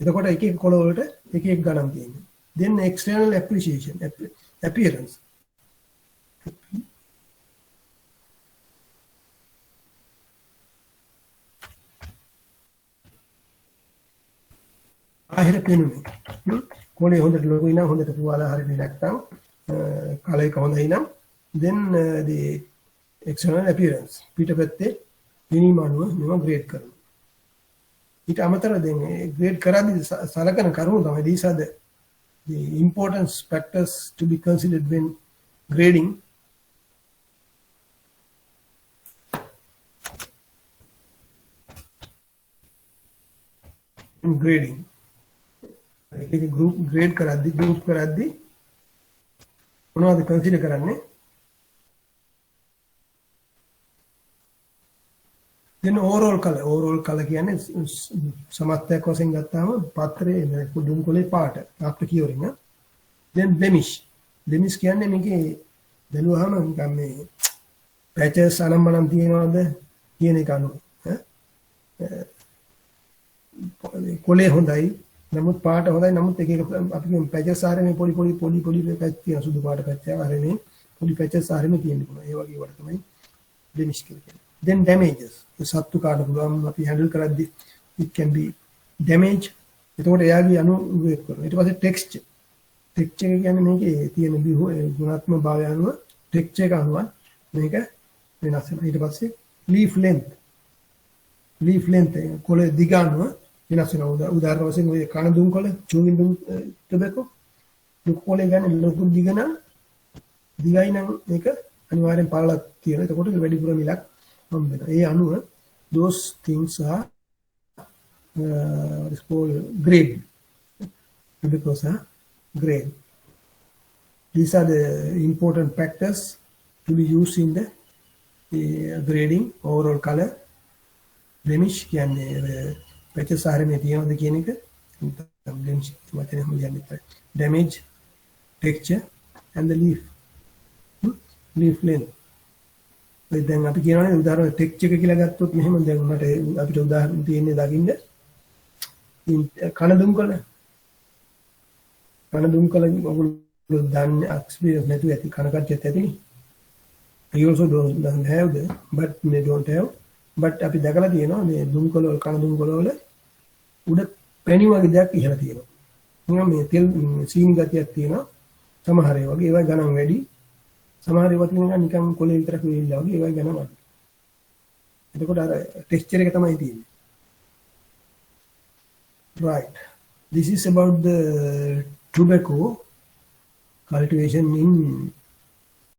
එතකොට එක එක කොළ වලට එක එක ගණන් තියෙනවා. Then external appreciation, appearance. බාහිර පෙනුමේ කොළේ හොඳට ලොකුයි නම් හොඳට පුවාලා හරියට නැත්නම් කලර් එක හොඳයි නම් then the external appearance පිටපැත්තේ පෙනීම අනුව මේවා ග්‍රේඩ් කරනවා. ඊට අමතරව දැන් ග්‍රේඩ් කරද්දී සලකන කරුණු තමයි these are the important factors to be considered when grading. Grading एक ग्रुप ग्रेड කරද්දී group කරද්දී මොනවද කන්සිඩර් කරන්නේ? then overall color කියන්නේ සමස්තයක් වශයෙන් ගත්තාම පත්‍රයේ දුම් කොලේ පාට after curing. then blemish කියන්නේ මේකේ බැලුවාම නිකන් මේ patches අනම්මනම් තියෙනවද කියන එක අනුව කොලේ හොඳයි නමුත් පාට හොඳයි නමුත් එක එක අපි කියමු පැචස් ආරමේ පොඩි පැච් තියෙන සුදු පාට පැච් එක ආරමේ පොඩි පැචස් ආරමේ තියෙන්න පුළුවන් ඒ වගේ වට තමයි blemish කියන්නේ. then damages සත්තු කාට පුළුවන් අපි handle කරද්දී it can be damage. එතකොට එයාගේ අනුවේක කරනවා. ඊට පස්සේ texture කියන්නේ මේකේ තියෙන ගුණාත්මක භාවය අනුව texture එක අනුව මේක වෙනස් වෙනවා. ඊට පස්සේ leaf length කොලේ දිග අනුව වෙනස් වෙනවා. උදාහරණ වශයෙන් ඔය කන දුම් කොළ chewing gum tobacco දුක් කොලේ ගන්න ලොකු දිග නම් දිගයි නම් මේක අනිවාර්යෙන් පාලලා තියෙනවා. එතකොට වැඩිපුර මිලක් හම්බ වෙනවා. ඒ අනුව those things are what is called grade because grade. These are the important factors to be used in the grading. Overall color, blemish කියන්නේ පැචස් ආරමේ තියෙනවද කියන එක blemish වචනේ මම කියන්නේ damage, texture and the leaf length. දැන් අපි කියනවානේ උදාහරණ texture එක කියලා ගත්තොත් මෙහෙම දැන් මට අපිට උදාහරණ තියෙන්නේ දකින්න කන දුම් කොළ ඔයගොල්ලෝ දන්නේ experience නැතුව ඇති කන කච්චත් ඇතිනේ. I also don't have that but they don't have but අපි දැකලා තියෙනවා මේ දුම් කොළ වල කන දුම් කොළ වල උඩ පැණි වගේ දෙයක් ඉහළ තියෙනවා. නිකන් මේ තෙල් සීනි ගතියක් තියෙනවා. සමහර ඒවා වගේ ඒවා ගණන් වැඩි. සමහර ඒවා තියෙනවා නිකන් කොළේ විතරක් වෙලිලා වගේ ඒවා ගණන් වැඩි. එතකොට අර ටෙක්ස්චර් එක තමයි තියෙන්නේ. Right. This is about the tobacco cultivation in